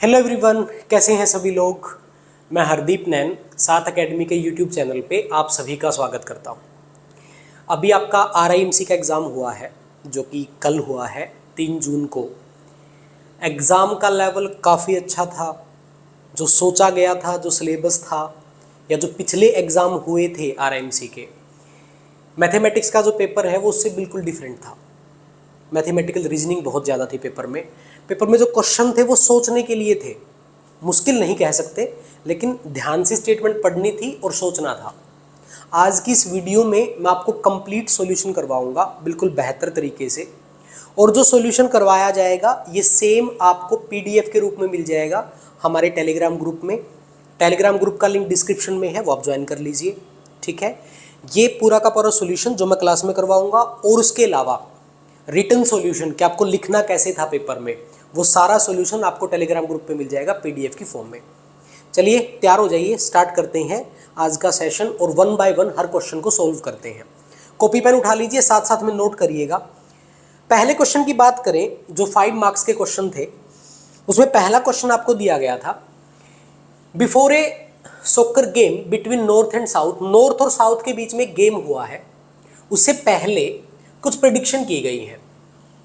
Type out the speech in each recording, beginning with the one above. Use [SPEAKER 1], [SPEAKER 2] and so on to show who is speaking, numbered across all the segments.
[SPEAKER 1] Hello everyone, कैसे हैं सभी लोग। मैं हरदीप नैन साथ एकेडमी के यूट्यूब चैनल पे आप सभी का स्वागत करता हूं। अभी आपका RIMC का एग्ज़ाम हुआ है जो कि कल हुआ है 3 जून को। एग्ज़ाम का लेवल काफ़ी अच्छा था। जो सोचा गया था, जो सिलेबस था या जो पिछले एग्ज़ाम हुए थे RIMC के, मैथमेटिक्स का जो पेपर है वो उससे बिल्कुल डिफरेंट था। मैथमेटिकल रीजनिंग बहुत ज़्यादा थी पेपर में जो क्वेश्चन थे वो सोचने के लिए थे। मुश्किल नहीं कह सकते, लेकिन ध्यान से स्टेटमेंट पढ़नी थी और सोचना था। आज की इस वीडियो में मैं आपको कंप्लीट सॉल्यूशन करवाऊंगा बिल्कुल बेहतर तरीके से, और जो सॉल्यूशन करवाया जाएगा ये सेम आपको PDF के रूप में मिल जाएगा हमारे टेलीग्राम ग्रुप में। टेलीग्राम ग्रुप का लिंक डिस्क्रिप्शन में है, वो आप ज्वाइन कर लीजिए। ठीक है, ये पूरा का पूरा सॉल्यूशन जो मैं क्लास में करवाऊंगा, और उसके अलावा रिटन सॉल्यूशन कि आपको लिखना कैसे था पेपर में, वो सारा सॉल्यूशन आपको टेलीग्राम ग्रुप पे मिल जाएगा PDF की फॉर्म में। चलिए तैयार हो जाइए, स्टार्ट करते हैं आज का सेशन और 1 बाय 1 हर क्वेश्चन को सॉल्व करते हैं। कॉपी पेन उठा लीजिए, साथ साथ में नोट करिएगा। पहले क्वेश्चन की बात करें जो 5 मार्क्स के क्वेश्चन थे, उसमें पहला क्वेश्चन आपको दिया गया था, before A soccer game between north and south. North और साउथ के बीच में गेम हुआ है, उससे पहले कुछ प्रेडिक्शन की गई है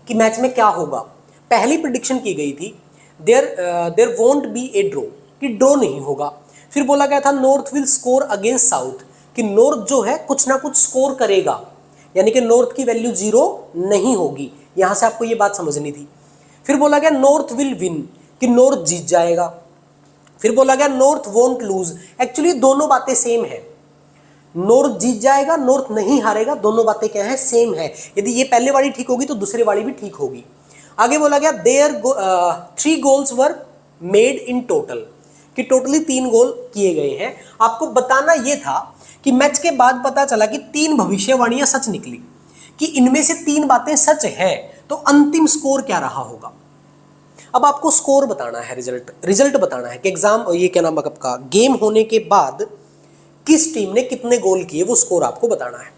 [SPEAKER 1] कि मैच में क्या होगा। पहली प्रेडिक्शन की गई थी there won't be a draw, कि ड्रॉ नहीं होगा। फिर बोला गया था north will score against south, कि नॉर्थ जो है कुछ ना कुछ स्कोर करेगा, यानी कि नॉर्थ की वैल्यू 0 नहीं होगी। यहां से आपको ये बात समझनी थी। फिर बोला गया नॉर्थ विल विन, कि नॉर्थ जीत जाएगा। फिर बोला गया नॉर्थ वोंट लूज। एक्चुअली दोनों बातें सेम है, नॉर्थ जीत जाएगा, नॉर्थ नहीं हारेगा, दोनों बातें क्या है, सेम है। यदि ये पहले वाली ठीक होगी तो दूसरी वाली भी ठीक होगी। आगे बोला गया there 3 goals were made in total, कि टोटली 3 गोल किए गए हैं। आपको बताना यह था कि मैच के बाद पता चला कि 3 भविष्यवाणियां सच निकली, कि इनमें से 3 बातें सच है, तो अंतिम स्कोर क्या रहा होगा। अब आपको स्कोर बताना है, रिजल्ट बताना है कि एग्जाम ये क्या नाम आपका गेम होने के बाद किस टीम ने कितने गोल किए, वो स्कोर आपको बताना है।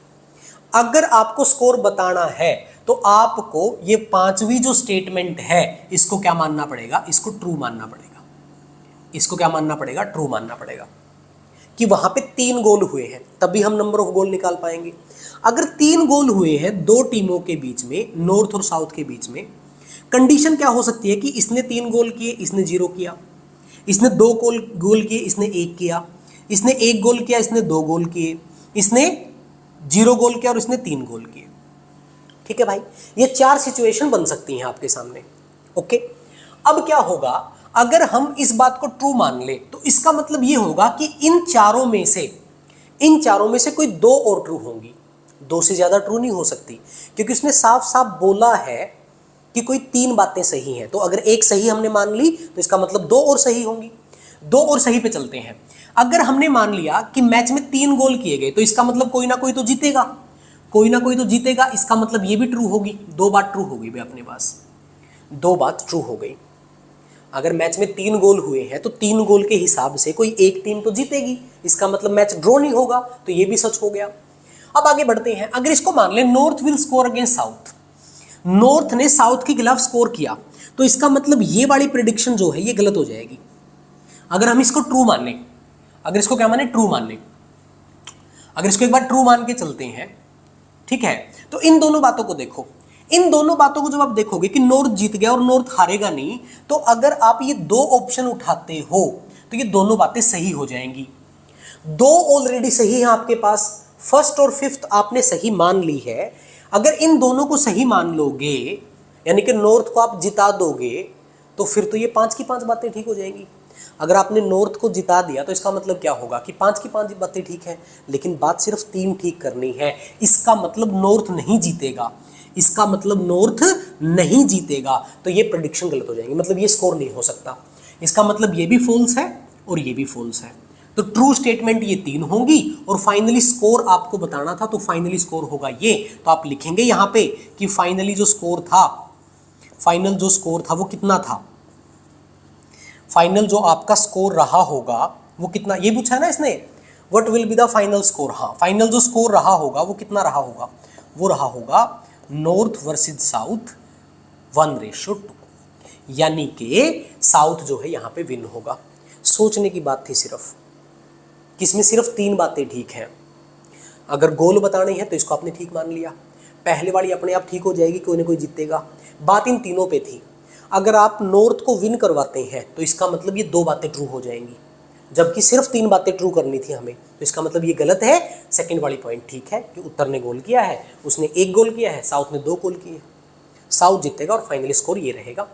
[SPEAKER 1] अगर आपको स्कोर बताना है तो आपको ये 5वीं जो स्टेटमेंट है इसको क्या मानना पड़ेगा, इसको ट्रू मानना पड़ेगा। इसको क्या मानना पड़ेगा, ट्रू मानना पड़ेगा, कि वहां पे 3 गोल हुए हैं, तभी हम नंबर ऑफ गोल निकाल पाएंगे। अगर 3 गोल हुए हैं 2 टीमों के बीच में, नॉर्थ और साउथ के बीच में, कंडीशन क्या हो सकती है कि इसने 3 गोल किए, इसने 0 किया, इसने 2 गोल किए, इसने 1 किया, इसने 1 गोल किया, इसने 2 गोल किए, इसने 0 गोल किया और इसने 3 गोल किए। ठीक है भाई, ये 4 सिचुएशन बन सकती हैं आपके सामने। ओके, अब क्या होगा, अगर हम इस बात को ट्रू मान ले तो इसका मतलब ये होगा कि इन चारों में से कोई 2 और ट्रू होंगी। 2 से ज्यादा ट्रू नहीं हो सकती, क्योंकि उसने साफ साफ बोला है कि कोई 3 बातें सही हैं। तो अगर एक सही हमने मान ली तो इसका मतलब 2 और सही होंगी। 2 और सही पे चलते हैं। अगर हमने मान लिया कि मैच में 3 गोल किए गए तो इसका मतलब कोई ना कोई तो जीतेगा, कोई ना कोई तो जीतेगा। इसका मतलब ये भी ट्रू होगी। 2 बात ट्रू होगी भाई अपने पास, 2 बात ट्रू हो गई। अगर मैच में 3 गोल हुए हैं तो 3 गोल के हिसाब से कोई एक टीम तो जीतेगी, इसका मतलब मैच ड्रॉ नहीं होगा, तो ये भी सच हो गया। अब आगे बढ़ते हैं। अगर इसको मान ले north will score against south, north ने साउथ के खिलाफ स्कोर किया, तो इसका मतलब ये वाली प्रेडिक्शन जो है ये गलत हो जाएगी। अगर हम इसको ट्रू मान लें, अगर इसको क्या माने, ट्रू मान लें, अगर इसको एक बार ट्रू मान के चलते हैं, ठीक है, तो इन दोनों बातों को देखो। इन दोनों बातों को जब आप देखोगे कि नॉर्थ जीत गया और नॉर्थ हारेगा नहीं, तो अगर आप ये 2 ऑप्शन उठाते हो तो ये दोनों बातें सही हो जाएंगी। 2 ऑलरेडी सही है आपके पास, फर्स्ट और फिफ्थ आपने सही मान ली है। अगर इन दोनों को सही मान लोगे, यानी कि नॉर्थ को आप जिता दोगे, तो फिर तो ये 5 की 5 बातें ठीक हो जाएंगी। अगर आपने नॉर्थ को जिता दिया तो इसका मतलब क्या होगा कि 5 की 5 बातें ठीक है, लेकिन बात सिर्फ 3 ठीक करनी है। इसका मतलब नॉर्थ नहीं जीतेगा, इसका मतलब नॉर्थ नहीं जीतेगा, तो ये प्रेडिक्शन गलत हो जाएगी, मतलब ये स्कोर नहीं हो सकता। इसका मतलब ये भी फॉल्स है और ये भी फॉल्स है। तो ट्रू स्टेटमेंट ये 3 होंगी, और फाइनली स्कोर आपको बताना था, तो फाइनली स्कोर होगा ये। तो आप लिखेंगे यहां पे कि फाइनली जो स्कोर था, फाइनल जो स्कोर था वो कितना था, फाइनल जो आपका स्कोर रहा होगा वो कितना, ये पूछा है ना इसने, what will be the final score. हाँ, फाइनल जो स्कोर रहा होगा वो कितना रहा होगा, वो रहा होगा नॉर्थ वर्सेस साउथ 1:2। यानी कि साउथ जो है यहाँ पे विन होगा। सोचने की बात थी सिर्फ, किसमें सिर्फ 3 बातें ठीक हैं। अगर गोल बतानी है तो इसको आपने ठीक मान लिया, पहले वाली अपने आप ठीक हो जाएगी, कोई ना कोई जीतेगा। बात इन तीनों पे थी। अगर आप नॉर्थ को विन करवाते हैं तो इसका मतलब ये 2 बातें ट्रू हो जाएंगी, जबकि सिर्फ 3 बातें ट्रू करनी थी हमें, तो इसका मतलब ये गलत है। सेकंड वाली पॉइंट ठीक है कि उत्तर ने गोल किया है, उसने 1 गोल किया है, साउथ ने 2 गोल किए। साउथ जीतेगा और फाइनल स्कोर ये रहेगा।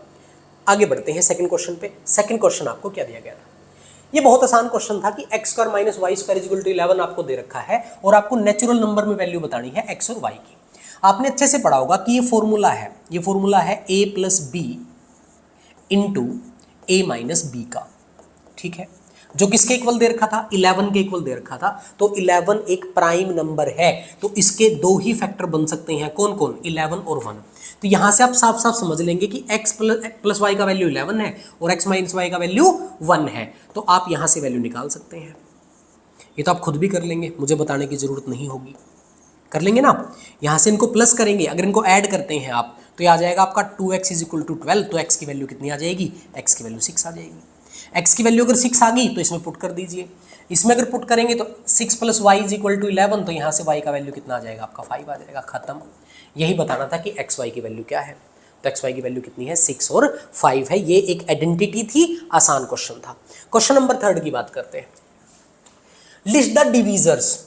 [SPEAKER 1] आगे बढ़ते हैं सेकंड क्वेश्चन पे। सेकंड क्वेश्चन आपको क्या दिया गया था? ये बहुत आसान क्वेश्चन था कि x² - y² = 11 आपको दे रखा है और आपको नेचुरल नंबर में वैल्यू बतानी है x और y की। आपने अच्छे से पढ़ा होगा कि ये फॉर्मूला है a + b × a - b का, ठीक है, जो किसके इक्वल दे रखा था? 11 के इक्वल दे रखा था। तो 11 एक प्राइम नंबर है, तो इसके 2 ही फैक्टर बन सकते हैं। कौन कौन? 11 और 1। तो यहां से आप साफ साफ समझ लेंगे कि x + y का वैल्यू 11 है और x - y का वैल्यू 1 है। तो आप यहां से वैल्यू निकाल सकते हैं। ये तो आप खुद भी कर लेंगे, मुझे बताने की जरूरत नहीं होगी। कर लेंगे ना? यहां से इनको प्लस करेंगे, अगर इनको ऐड करते हैं आप तो ये आ जाएगा आपका 2x = 12। तो x की वैल्यू कितनी आ जाएगी? x की वैल्यू 6 आ जाएगी। x की वैल्यू अगर 6 आ गई तो इसमें पुट कर दीजिए। इसमें अगर पुट करेंगे तो 6 + y = 11, तो यहाँ से y का वैल्यू कितना आ जाएगा? आपका 5 आ जाएगा। खत्म। यही बताना था कि x y की वैल्यू क्या है। तो x y की वैल्यू कितनी है? 6 और 5 है। ये एक आइडेंटिटी थी, आसान क्वेश्चन था। क्वेश्चन नंबर 3 की बात करते हैं। List the डिवीजर्स।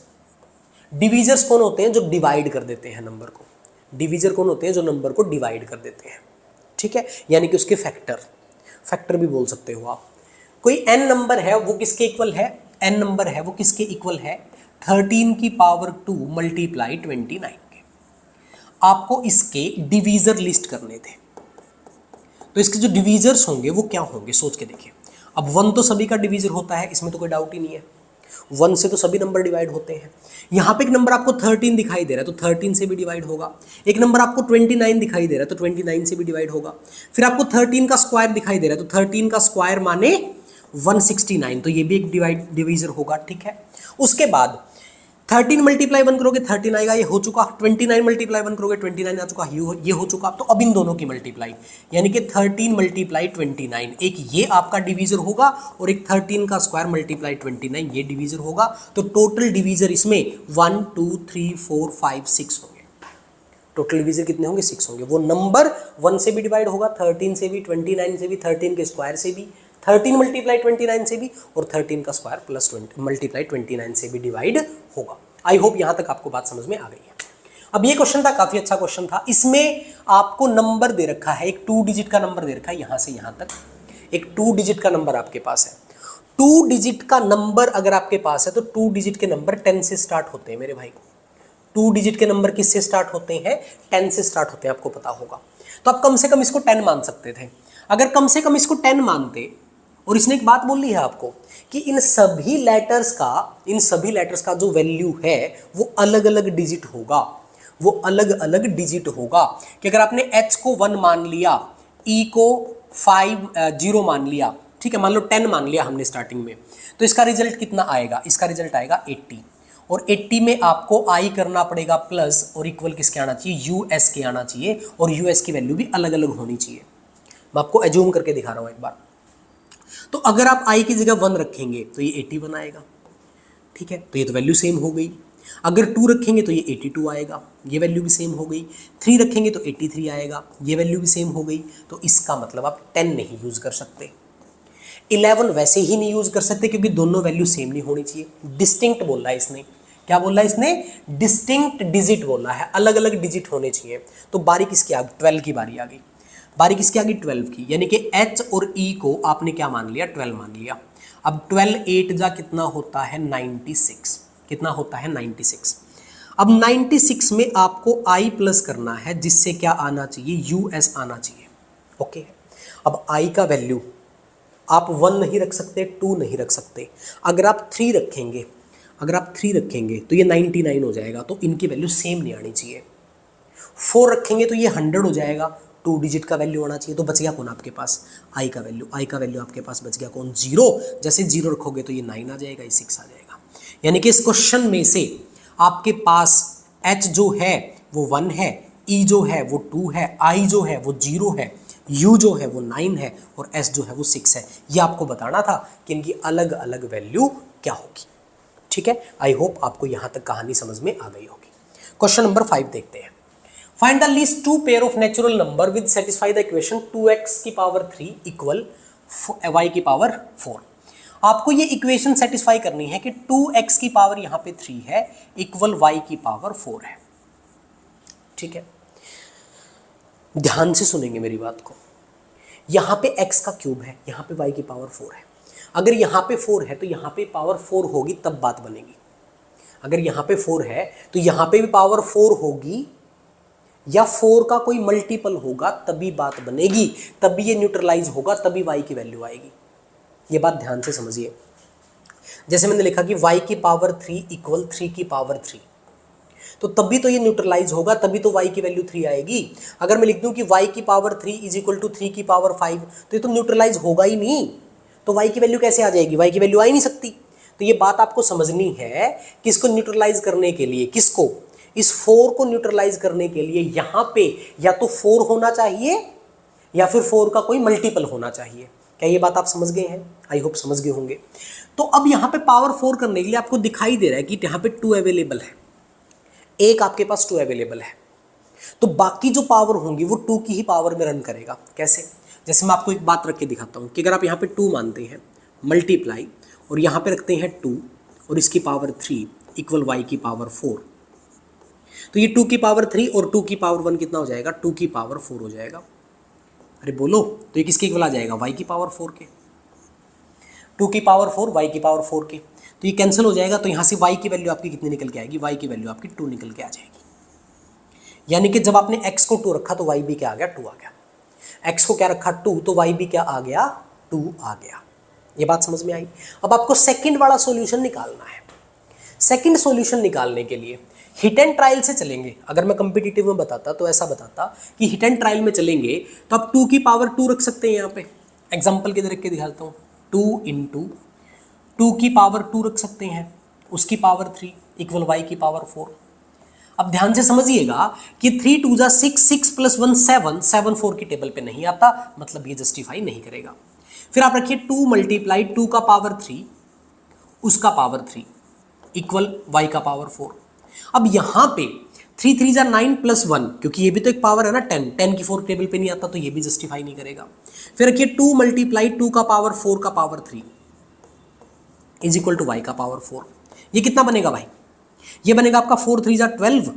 [SPEAKER 1] डिवीजर्स कौन होते हैं? जो डिवाइड कर देते हैं नंबर को। डिवीजर कौन होते हैं? जो नंबर को डिवाइड कर देते हैं, ठीक है, यानी कि उसके फैक्टर भी बोल सकते हो आप। कोई n नंबर है, वो किसके इक्वल है? n नंबर है वो किसके इक्वल है? 13 की पावर 2 × 29 के। आपको इसके डिवीजर लिस्ट करने थे, तो इसके जो डिवीजर्स होंगे वो क्या होंगे? सोच के देखिए। अब 1 तो सभी का डिवीजर होता है, इसमें तो कोई डाउट ही नहीं है। 1 से तो सभी नंबर डिवाइड होते हैं। यहाँ पे एक नंबर आपको 13 दिखाई दे रहा है, तो 13 से भी डिवाइड होगा। एक नंबर आपको 29 दिखाई दे रहा है, तो 29 से भी डिवाइड होगा। फिर आपको 13 का स्क्वायर दिखाई दे रहा है, तो 13 का स्क्वायर माने 169, तो ये भी एक डिवीजर होगा, ठीक है। उसके बाद 13 × 1 करोगे 13 आएगा, ये हो चुका। 29 × 1 करोगे 29 आ चुका, ये हो चुका। तो अब इन दोनों की मल्टीप्लाई, यानी कि 13 × 29, एक ये आपका डिवीजर होगा और एक 13 का स्क्वायर × 29 ये डिवीजर होगा। तो टोटल डिवीजर इसमें 1 2 3 4 5 6 होंगे। टोटल डिवीजर कितने होंगे? 6 होंगे। वो नंबर 1 से भी डिवाइड होगा, 13 से भी, 29 से भी, 13 के स्क्वायर से भी, 13 × 29 से भी, और 13 का स्क्वायर प्लस 20 × 29 से भी डिवाइड होगा। आई होप यहां तक आपको बात समझ में आ गई है। अब ये क्वेश्चन था, काफी अच्छा क्वेश्चन था। इसमें आपको नंबर दे रखा है, एक 2 डिजिट का नंबर दे रखा है, यहां से यहां तक एक 2 डिजिट का नंबर आपके पास है। 2 डिजिट का नंबर अगर आपके पास है तो 2 डिजिट के नंबर 10 से स्टार्ट होते हैं मेरे भाई। 2 डिजिट के नंबर किससे स्टार्ट होते हैं? 10 से स्टार्ट होते हैं, आपको पता होगा। तो आप कम से कम इसको 10 मान सकते थे। अगर कम से कम इसको 10 मानते, और इसने एक बात बोली है आपको कि इन सभी लेटर्स का जो वैल्यू है वो अलग अलग डिजिट होगा, वो अलग अलग डिजिट होगा। कि अगर आपने h को 1 मान लिया, e को 0 मान लिया, ठीक है, मान लो 10 मान लिया हमने स्टार्टिंग में, तो इसका रिजल्ट कितना आएगा? इसका रिजल्ट आएगा 80। और 80 में आपको i करना पड़ेगा प्लस, और इक्वल किसके आना चाहिए? us के आना चाहिए, और us की वैल्यू भी अलग अलग होनी चाहिए। मैं आपको एज्यूम करके दिखा रहा हूं एक बार। तो अगर आप i की जगह 1 रखेंगे तो ये 81 आएगा, ठीक है, तो ये तो वैल्यू सेम हो गई। अगर 2 रखेंगे तो ये 82 आएगा, ये वैल्यू भी सेम हो गई। 3 रखेंगे तो 83 आएगा, ये वैल्यू भी सेम हो गई। तो इसका मतलब आप 10 नहीं यूज कर सकते। 11 वैसे ही नहीं यूज कर सकते क्योंकि दोनों वैल्यू सेम नहीं होनी चाहिए। डिस्टिंक्ट बोला है इसने। क्या बोला है इसने? डिस्टिंक्ट डिजिट बोला है, अलग अलग डिजिट होने चाहिए। तो बारी किसकी आ गई? 12 की बारी आ गई। बारी किसकी आ गई? 12 की, यानी कि h और e को आपने क्या मान लिया? 12 मान लिया। अब 12 8 जा कितना होता है? 96। कितना होता है? 96। अब 96 में आपको i प्लस करना है, जिससे क्या आना चाहिए? us आना चाहिए। ओके, अब i का वैल्यू आप 1 नहीं रख सकते, 2 नहीं रख सकते। अगर आप 3 रखेंगे तो ये 99 हो जाएगा, तो इनकी वैल्यू सेम नहीं आनी चाहिए। 4 रखेंगे तो ये 100 हो जाएगा, 2 डिजिट का वैल्यू होना चाहिए। तो बच गया कौन आपके पास? i का वैल्यू आपके पास बच गया कौन? 0। जैसे 0 रखोगे तो ये 9 आ जाएगा, ये 6 आ जाएगा। यानी कि इस क्वेश्चन में से आपके पास h जो है वो 1 है, e जो है वो 2 है, i जो है वो 0 है, u जो है वो 9 है और s जो है वो 6 है। ये आपको बताना था कि इनकी अलग अलग वैल्यू क्या होगी। ठीक है, आई होप आपको यहां तक कहानी समझ में आ गई होगी। क्वेश्चन नंबर 5 देखते हैं। Find the least two pair of natural number with satisfy the equation 2x की पावर 3 इक्वल y की पावर 4। आपको ये इक्वेशन सेटिस्फाई करनी है कि 2x की पावर यहां पे 3 है इक्वल y की पावर 4 है। ठीक है, ध्यान से सुनेंगे मेरी बात को। यहां पे x का क्यूब है, यहां पे y की पावर 4 है। अगर यहां पे 4 है तो यहां पे पावर 4 होगी तब बात बनेगी। अगर यहां पे 4 है तो यहां पे भी पावर 4 होगी या 4 का कोई मल्टीपल होगा तभी बात बनेगी, तभी ये न्यूट्रलाइज होगा, तभी y की वैल्यू आएगी। ये बात ध्यान से समझिए। जैसे मैंने लिखा कि y की पावर 3 इक्वल 3 की पावर 3, तो तभी तो ये न्यूट्रलाइज होगा, तभी तो y की वैल्यू 3 आएगी। अगर मैं लिख दूं कि y की पावर 3 इज इक्वल टू 3 की पावर 5 तो ये तो न्यूट्रलाइज होगा ही नहीं, तो y की वैल्यू कैसे आ जाएगी? y की वैल्यू आ ही नहीं सकती। तो ये बात आपको समझनी है कि इसको न्यूट्रलाइज करने के लिए, किसको? इस 4 को न्यूट्रलाइज करने के लिए यहां पे या तो 4 होना चाहिए या फिर 4 का कोई मल्टीपल होना चाहिए। क्या ये बात आप समझ गए हैं? आई होप समझ गए होंगे। तो अब यहां पे पावर 4 करने के लिए आपको दिखाई दे रहा है कि यहां पे 2 अवेलेबल है, एक आपके पास 2 अवेलेबल है, तो बाकी जो पावर होंगी वो 2 की ही पावर में रन करेगा। कैसे? जैसे मैं आपको एक बात रख के दिखाता हूं कि अगर आप यहां पे 2 मानते हैं मल्टीप्लाई और यहां पे रखते हैं 2 और इसकी पावर 3 इक्वल y की पावर 4, तो ये 2 की पावर 3 और 2 की पावर 1 कितना हो जाएगा? 2 की पावर 4 हो जाएगा। अरे बोलो, तो ये किसके इक्वल आ जाएगा? y की पावर 4 के। 2 की पावर 4 y की पावर 4 के, तो ये कैंसिल हो जाएगा। तो यहाँ से y की वैल्यू आपकी कितनी निकल के आएगी? y की वैल्यू आपकी 2 निकल के आ जाएगी। यानी कि जब आपने x को 2 रखा तो y भी क्या आ गया? 2 आ गया। x को क्या रखा? 2, तो y भी क्या आ गया? 2 आ गया। ये बात समझ में आई? अब आपको सेकंड वाला सॉल्यूशन निकालना है। सेकंड सॉल्यूशन निकालने के लिए हिट एंड ट्रायल से चलेंगे। अगर मैं कंपिटिटिव में बताता तो ऐसा बताता कि हिट एंड ट्रायल में चलेंगे तो आप 2 की पावर 2 रख सकते हैं। यहाँ पे एग्जाम्पल के देख के दिखाता हूँ। 2 इंटू 2 की पावर 2 रख सकते हैं, उसकी पावर 3 इक्वल y की पावर 4। अब ध्यान से समझिएगा कि 3 2 जा 6, 6 प्लस 1 7, 7 4 की टेबल पे नहीं आता, मतलब ये जस्टिफाई नहीं करेगा। फिर आप रखिए 2 मल्टीप्लाई 2 का पावर 3 उसका पावर 3 इक्वल y का पावर 4। अब यहां पे 3 3 जा 9 प्लस 1, क्योंकि ये भी तो एक पावर है ना 10, 10 की 4 टेबल पे नहीं आता, तो ये भी जस्टिफाई नहीं करेगा। फिर रखिए 2 मल्टीप्लाई 2 का पावर 4 का power 3 is equal to y का पावर 4। ये कितना बनेगा भाई? ये बनेगा आपका 4 3 जा 12,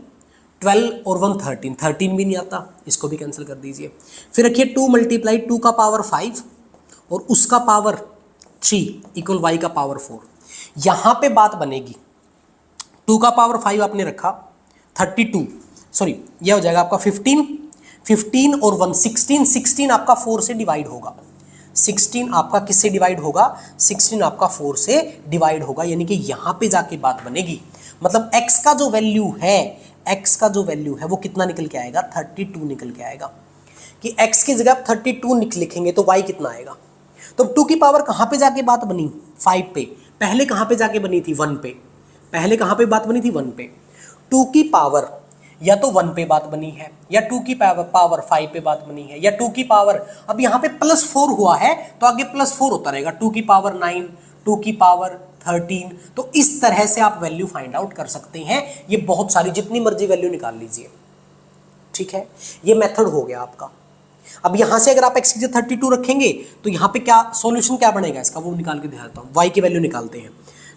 [SPEAKER 1] 12 और 1 13, 13 भी नहीं आता, इसको भी कैंसिल कर दीजिए। फिर रखिए 2 मल्टीप्लाई 2 का पावर 5 और उसका पावर 3 इक्वल y का पावर 4। यहां पे बात बनेगी 2 का पावर 5 आपने रखा 32, सॉरी यह हो जाएगा आपका 15, 15 और 1 16, 16 आपका 4 से डिवाइड होगा। 16 आपका किससे डिवाइड होगा? 16 आपका 4 से डिवाइड होगा, यानी कि यहां पे जाके बात बनेगी। मतलब x का जो वैल्यू है, x का जो वैल्यू है वो कितना निकल के आएगा? 32 निकल के आएगा। कि x की जगह आप 32 लिखेंगे तो y कितना आएगा? तो 2 की पावर कहां पे जाके बात बनी? 5 पे। पहले कहां पे जाके बनी थी? 1 पे। पहले कहां पे बात बनी थी? 1 पे। 2 की पावर या तो 1 पे बात बनी है, या 2 की पावर 5 पे बात बनी है, या 2 की पावर, अब यहां पे +4 हुआ है तो आगे +4 होता रहेगा। 2 की पावर 9, 2 की पावर 13, तो इस तरह से आप वैल्यू फाइंड आउट कर सकते हैं। ये बहुत सारी, जितनी मर्जी वैल्यू निकाल लीजिए। ठीक है, ये मेथड हो गया आपका। अब यहां से अगर आप x की जगह 32 रखेंगे तो यहां पे क्या सॉल्यूशन क्या बनेगा इसका, वो निकाल के दिखाता हूं। y की वैल्यू निकालते हैं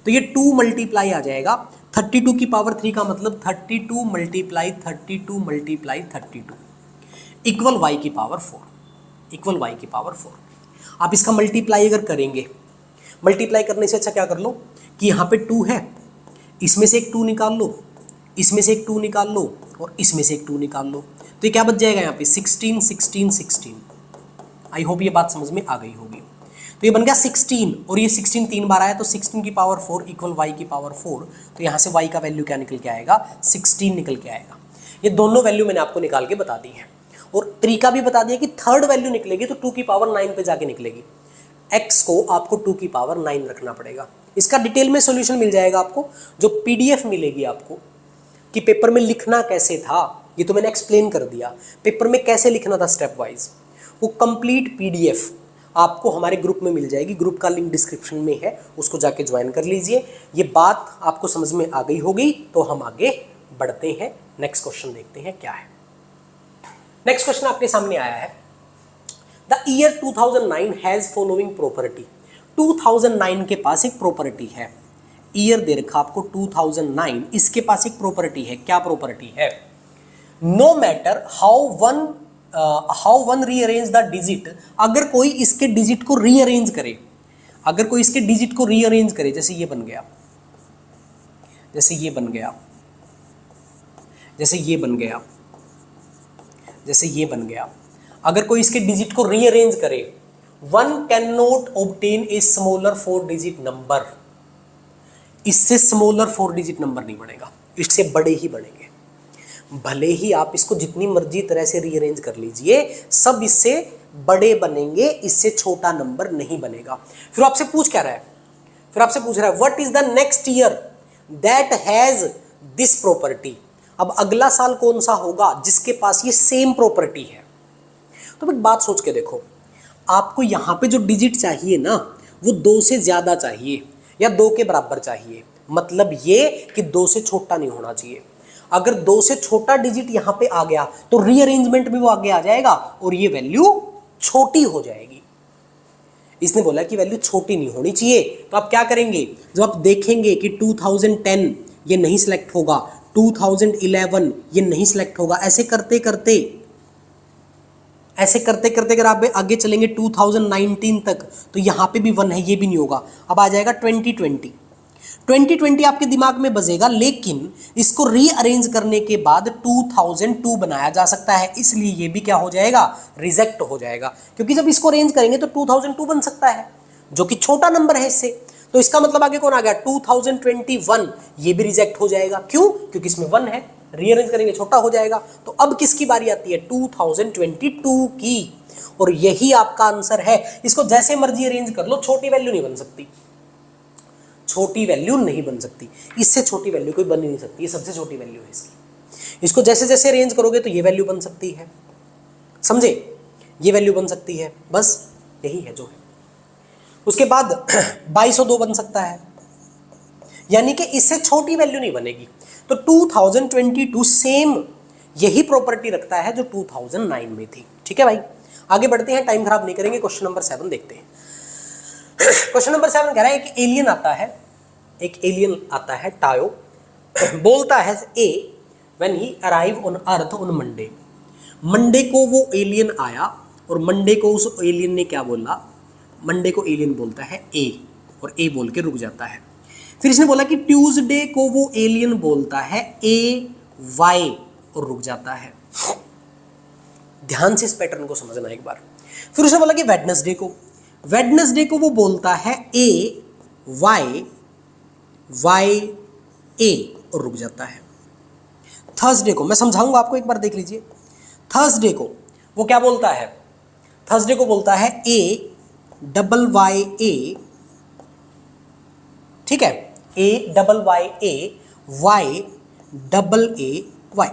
[SPEAKER 1] तो ये 2 मल्टीप्लाई आ जाएगा 32 की पावर 3 का मतलब 32 मल्टीप्लाई 32 मल्टीप्लाई 32 इक्वल y की पावर 4, इक्वल y की पावर 4। आप इसका मल्टीप्लाई अगर करेंगे, मल्टीप्लाई करने से अच्छा क्या कर लो कि यहाँ पे 2 है, इसमें से एक 2 निकाल लो, इसमें से एक 2 निकाल लो और इसमें से एक 2 निकाल लो, तो ये क्या बच जाएगा यहाँ पे 16 16 16। आई होप ये बात समझ में आ गई होगी। तो ये बन गया 16 और ये 16 3 बार आया तो 16 की पावर 4 इक्वल y की पावर 4। तो यहाँ से y का वैल्यू क्या निकल के आएगा? 16 निकल के आएगा। ये दोनों वैल्यू मैंने आपको निकाल के बता दी है और तरीका भी बता दिया कि थर्ड वैल्यू निकलेगी तो 2 की पावर 9 पे जाके निकलेगी। x को आपको 2 की पावर 9 रखना पड़ेगा। इसका डिटेल में सॉल्यूशन मिल जाएगा आपको, जो PDF मिलेगी आपको कि पेपर में लिखना कैसे था, ये तो मैंने एक्सप्लेन कर दिया। पेपर में कैसे लिखना था स्टेप वाइज, वो कंप्लीट पीडीएफ आपको हमारे ग्रुप में मिल जाएगी। ग्रुप का लिंक डिस्क्रिप्शन में है, उसको जाके ज्वाइन कर लीजिए। ये बात आपको समझ में आ गई होगी, तो हम आगे बढ़ते हैं। नेक्स्ट क्वेश्चन देखते हैं क्या है। नेक्स्ट क्वेश्चन आपके सामने आया है, the year 2009 has following property. 2009 के पास एक प्रॉपर्टी है, ईयर दे रखा आपको 2009, इसके पास एक प्रॉपर्टी है। क्या प्रॉपर्टी है? No matter how one rearrange the digit, अगर कोई इसके डिजिट को रीअरेंज करे, अगर कोई इसके डिजिट को रीअरेंज करे, जैसे ये बन गया, जैसे ये बन गया, जैसे ये बन गया, जैसे ये बन गया, अगर कोई इसके डिजिट को रीअरेंज करे, one can not obtain a smaller 4 digit number, इससे स्मॉलर 4 डिजिट नंबर नहीं बनेगा, इससे बड़े ही बनेंगे। भले ही आप इसको जितनी मर्जी तरह से रीअरेंज कर लीजिए, सब इससे बड़े बनेंगे, इससे छोटा नंबर नहीं बनेगा। फिर आपसे पूछ क्या रहा है, फिर आपसे पूछ रहा है what is the next year that has this property. अब अगला साल कौन सा होगा जिसके पास ये सेम प्रॉपर्टी है। तो एक बात सोच के देखो, आपको यहां पे जो डिजिट चाहिए ना, वो 2 से ज्यादा चाहिए या 2 के बराबर चाहिए। मतलब ये कि 2 से छोटा नहीं होना चाहिए। अगर 2 से छोटा डिजिट यहां पे आ गया तो रीअरेंजमेंट में वो आगे आ जाएगा और ये वैल्यू छोटी हो जाएगी। इसने बोला कि वैल्यू छोटी नहीं होनी चाहिए, तो आप क्या करेंगे, जब आप देखेंगे कि 2010 ये नहीं सिलेक्ट होगा, 2011 ये नहीं सिलेक्ट होगा, ऐसे करते करते अगर आप आगे चलेंगे 2019 तक, तो यहां पे भी 1 है, ये भी नहीं होगा। अब आ जाएगा 2020 आपके दिमाग में बजेगा, लेकिन इसको रीअरेंज करने के बाद 2002 बनाया जा सकता है, इसलिए ये भी क्या हो जाएगा, रिजेक्ट हो जाएगा। क्योंकि जब इसको अरेंज करेंगे तो 2002 बन सकता है, जो कि छोटा नंबर है इससे। तो इसका मतलब आगे कौन आ गया, 2021, ये भी रिजेक्ट हो जाएगा। क्यों? क्योंकि इसमें 1 है, रीअरेंज करेंगे छोटा हो जाएगा। तो अब किसकी बारी आती है, 2022 की, और यही आपका आंसर है। इसको जैसे मर्जी अरेंज कर लो, छोटी वैल्यू नहीं बन सकती, छोटी वैल्यू नहीं बन सकती, इससे छोटी वैल्यू कोई बन ही नहीं सकती, ये सबसे छोटी वैल्यू है इसकी। इसको जैसे जैसे अरेंज करोगे तो ये वैल्यू बन सकती है, समझे, ये वैल्यू बन सकती है, बस यही है जो है। उसके बाद 2202 बन सकता है, यानी कि इससे छोटी वैल्यू नहीं बनेगी। तो 2022 सेम यही प्रॉपर्टी रखता है जो 2009 में थी। ठीक है भाई, आगे बढ़ते हैं, टाइम खराब नहीं करेंगे। क्वेश्चन नंबर 7 देखते हैं। क्वेश्चन नंबर 7 कह रहा है, एक एलियन आता है टायो, बोलता है a when he arrive on earth on Monday. Monday को वो एलियन आया और मंडे को उस एलियन ने क्या बोला, मंडे को एलियन बोलता है ए, और ए बोल के रुक जाता है। फिर इसने बोला कि ट्यूसडे को वो एलियन बोलता है ए वाई और रुक जाता है। ध्यान से इस पैटर्न को समझना एक बार। फिर उसने बोला कि वेडनेसडे को वो बोलता है ए वाई ए और रुक जाता है। थर्सडे को मैं समझाऊंगा आपको, एक बार देख लीजिए। थर्सडे को वो क्या बोलता है, थर्सडे को बोलता है ए डबल वाई ए, ठीक है, A double Y A Y double A Y,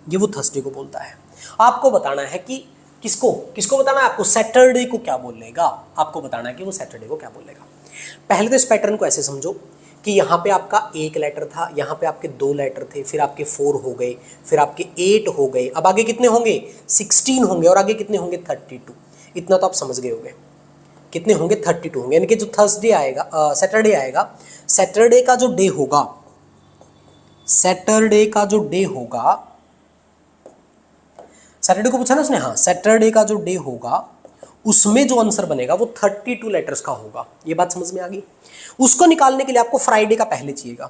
[SPEAKER 1] ये वो थर्सडे को बोलता है। आपको बताना है कि किसको बताना है आपको, सैटरडे को क्या बोलेगा, आपको बताना है कि वो सैटरडे को क्या बोलेगा। पहले तो इस पैटर्न को ऐसे समझो कि यहाँ पे आपका 1 लेटर था, यहाँ पे आपके 2 लेटर थे, फिर आपके 4 हो गए, फिर आपके 8 हो गए, अब आगे कितने होंगे, 16 होंगे, और आगे कितने होंगे, 32। इतना तो आप समझ गए होंगे, कितने होंगे, 32 होंगे। यानी कि जो थर्सडे आएगा, सैटरडे आएगा, सैटरडे का जो डे होगा, सैटरडे का जो डे होगा, सैटरडे को पूछा ना उसने, हाँ, सैटरडे का जो डे होगा उसमें जो आंसर बनेगा वो 32 लेटर्स का होगा। ये बात समझ में आ गई। उसको निकालने के लिए आपको फ्राइडे का पहले चाहिएगा,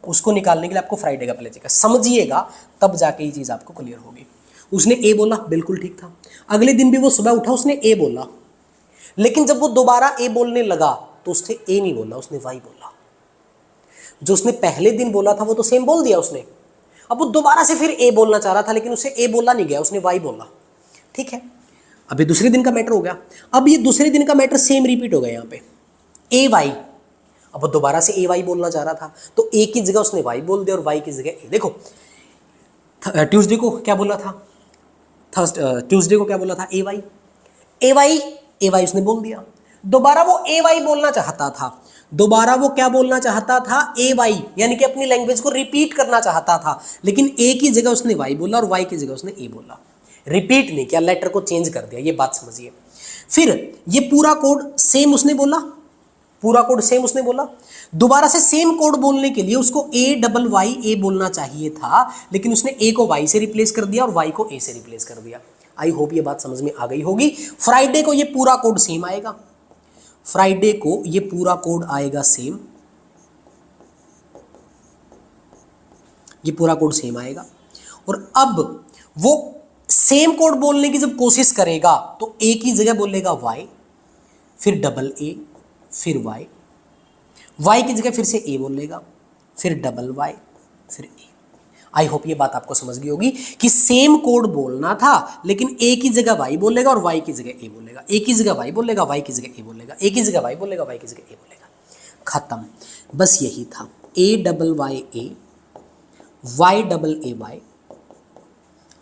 [SPEAKER 1] उसको निकालने के लिए आपको फ्राइडे का पहले चाहिएगा, समझिएगा, तब जाके ये चीज आपको क्लियर होगी। उसने ए बोला, बिल्कुल ठीक था। अगले दिन भी वो सुबह उठा, उसने ए बोला, लेकिन जब वो दोबारा ए बोलने लगा तो उसने ए नहीं बोला, उसने वाई बोला। जो उसने पहले दिन बोला था वो तो सेम बोल दिया उसने, अब वो दोबारा से फिर ए बोलना चाह रहा था, लेकिन उसे ए बोला नहीं गया, उसने वाई बोला। ठीक है, अब ये दूसरे दिन का मैटर हो गया। अब ये दूसरे दिन का मैटर सेम रिपीट हो गया यहाँ पे, ए वाई। अब वो दोबारा से ए वाई बोलना चाह रहा था, तो ए की जगह उसने वाई बोल दिया और वाई की जगह ए। देखो ट्यूसडे को क्या बोला था, ट्यूसडे को क्या बोला था, ए वाई उसने बोल दिया। दोबारा वो ए वाई बोलना चाहता था, दोबारा वो क्या बोलना चाहता था, ए वाई, यानी कि अपनी लैंग्वेज को रिपीट करना चाहता था, लेकिन ए की जगह उसने वाई बोला और वाई की जगह उसने ए बोला। रिपीट नहीं किया, लेटर को चेंज कर दिया, ये बात समझिए। फिर ये पूरा कोड सेम उसने बोला, पूरा कोड सेम उसने बोला। दोबारा से सेम कोड बोलने के लिए उसको ए डबल वाई ए बोलना चाहिए था, लेकिन उसने ए को वाई से रिप्लेस कर दिया और वाई को ए से रिप्लेस कर दिया। आई होप ये बात समझ में आ गई होगी। फ्राइडे को ये पूरा कोड सेम आएगा, फ्राइडे को ये पूरा कोड आएगा सेम, ये पूरा कोड सेम आएगा। और अब वो सेम कोड बोलने की जब कोशिश करेगा तो ए की जगह बोलेगा वाई, फिर डबल ए, फिर वाई, वाई की जगह फिर से ए बोलेगा, फिर डबल वाई, फिर ए। आई होप ये बात आपको समझ गई होगी कि सेम कोड बोलना था, लेकिन ए की जगह वाई बोलेगा और वाई की जगह ए बोलेगा, ए की जगह वाई बोलेगा, वाई की जगह ए बोलेगा, ए की जगह वाई बोलेगा, वाई की जगह ए बोलेगा। खत्म, बस यही था। A double Y A, Y double A Y,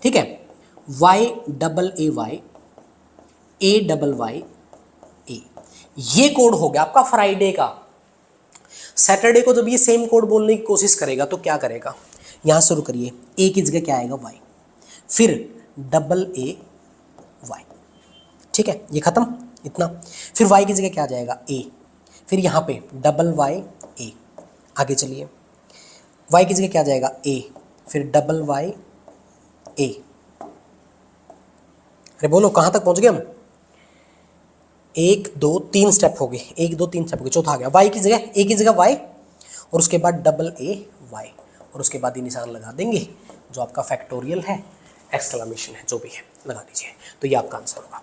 [SPEAKER 1] ठीक है, Y double A Y, A double Y A. ये कोड हो गया आपका फ्राइडे का। सैटरडे को जब ये सेम कोड बोलने की कोशिश करेगा तो क्या करेगा, यहां शुरू करिए, ए की जगह क्या आएगा, वाई, फिर डबल ए वाई, ठीक है, ये खत्म इतना। फिर वाई की जगह क्या आ जाएगा, ए, फिर यहां पे डबल वाई ए। आगे चलिए, वाई की जगह क्या आ जाएगा, ए, फिर डबल वाई ए। अरे बोलो कहां तक पहुंच गए हम, 1 2 3 स्टेप हो गए, 1 2 3 स्टेप हो गए, चौथा आ गया। वाई की जगह, ए की जगह वाई, और उसके बाद डबल ए वाई, और उसके बाद ये निशान लगा देंगे जो आपका फैक्टोरियल है, एक्सक्लेमेशन है, जो भी है लगा दीजिए, तो ये आपका आंसर होगा।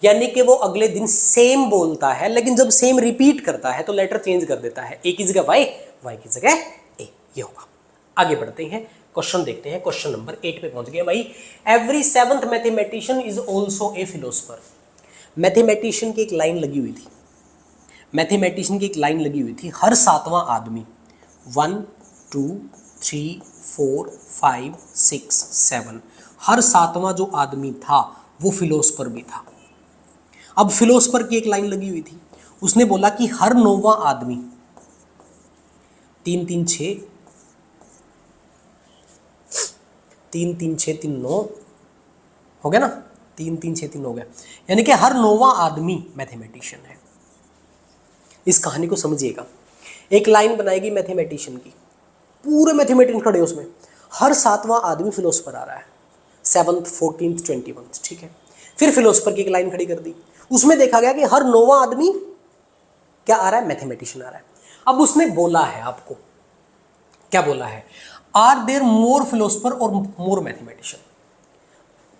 [SPEAKER 1] यानी कि वो अगले दिन सेम बोलता है, लेकिन जब सेम रिपीट करता है तो लेटर चेंज कर देता है, ए की जगह वाई, वाई की जगह ए, ये होगा। आगे बढ़ते हैं, क्वेश्चन देखते हैं। क्वेश्चन नंबर 8 पे पहुंच गए भाई। Every 7th mathematician is also a philosopher. Mathematician की एक लाइन लगी हुई थी, मैथमेटिशियन की एक लाइन लगी हुई थी, हर 7वां आदमी 1 2 3 4 5 6 7, हर 7वां जो आदमी था वो फिलोसफर भी था। अब फिलोसफर की एक लाइन लगी हुई थी, उसने बोला कि हर 9वां आदमी 3 3 6 3 3 6 3 9 हो गया ना, 3 3 6 3 हो गया, यानी कि हर 9वां आदमी मैथमेटिशियन है। इस कहानी को समझिएगा, एक लाइन बनाएगी मैथमेटिशियन की, पूरे मैथमेटिशियन खड़े उसमें, हर 7वां आदमी फिलोसफर आ रहा है, 7th 14th 21, ठीक है। फिर फिलोसफर की एक लाइन खड़ी कर दी, उसमें देखा गया कि हर 9वां आदमी क्या आ रहा है, मैथमेटिशियन आ रहा है। अब उसने बोला है आपको, क्या बोला है, आर देयर मोर फिलोसफर और मोर मैथमेटिशियन,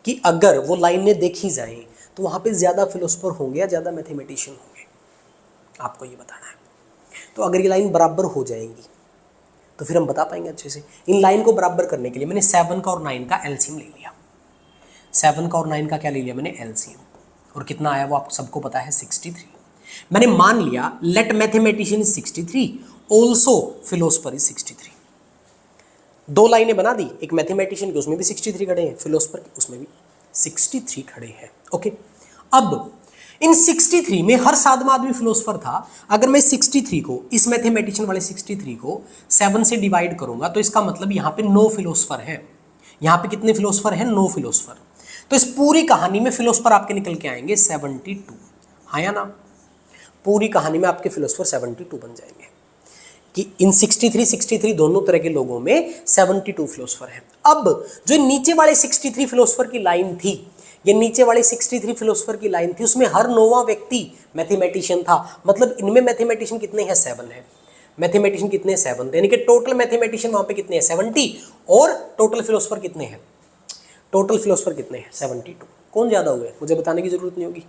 [SPEAKER 1] कि अगर वो लाइनें देखी जाएं तो वहां पे ज्यादा फिलोसफर होंगे या ज्यादा मैथमेटिशियन होंगे, आपको ये बताना है। तो अगर ये लाइन बराबर हो जाएंगी तो फिर हम बता पाएंगे अच्छे से। इन लाइन को बराबर करने के लिए मैंने 7 का और 9 का एलसीएम ले लिया, 7 का और 9 का क्या ले लिया मैंने, एलसीएम, और कितना आया वो आप सबको पता है, 63। मैंने मान लिया let mathematician is 63 also philosopher is 63। दो लाइनें बना दी, एक मैथमेटिशियन की उसमें भी 63 खड़े हैं, फिलोसफर की उसमें भी 63 खड़े हैं, ओके। अब इन 63 में हर 7वां आदमी फिलोसफर था। अगर मैं 63 को, इस मैथमेटिशियन वाले 63 को 7 से डिवाइड करूंगा तो इसका मतलब यहाँ पे 9 फिलोसफर है। यहाँ पे कितने फिलोसफर हैं, 9 फिलोसफर। तो इस पूरी कहानी में फिलोसफर आपके निकल के आएंगे 72, हाँ या ना, पूरी कहानी में आपके फिलोसफर 72 बन जाएंगे, कि इन 63 दोनों तरह के लोगों में 72 फिलोसफर हैं। अब जो नीचे वाले 63 फिलोसफर की लाइन थी, ये नीचे वाले 63 फिलोसफर की लाइन थी, उसमें हर 9वां व्यक्ति मैथमेटिशियन था, मतलब इनमें मैथमेटिशियन कितने हैं, 7 है। मैथमेटिशियन कितने, 7, यानी कि टोटल मैथमेटिशियन वहां पे कितने हैं, 70, और टोटल फिलोसफर कितने हैं, टोटल फिलोसफर कितने हैं, 72। कौन ज़्यादा हुए मुझे बताने की जरूरत नहीं होगी,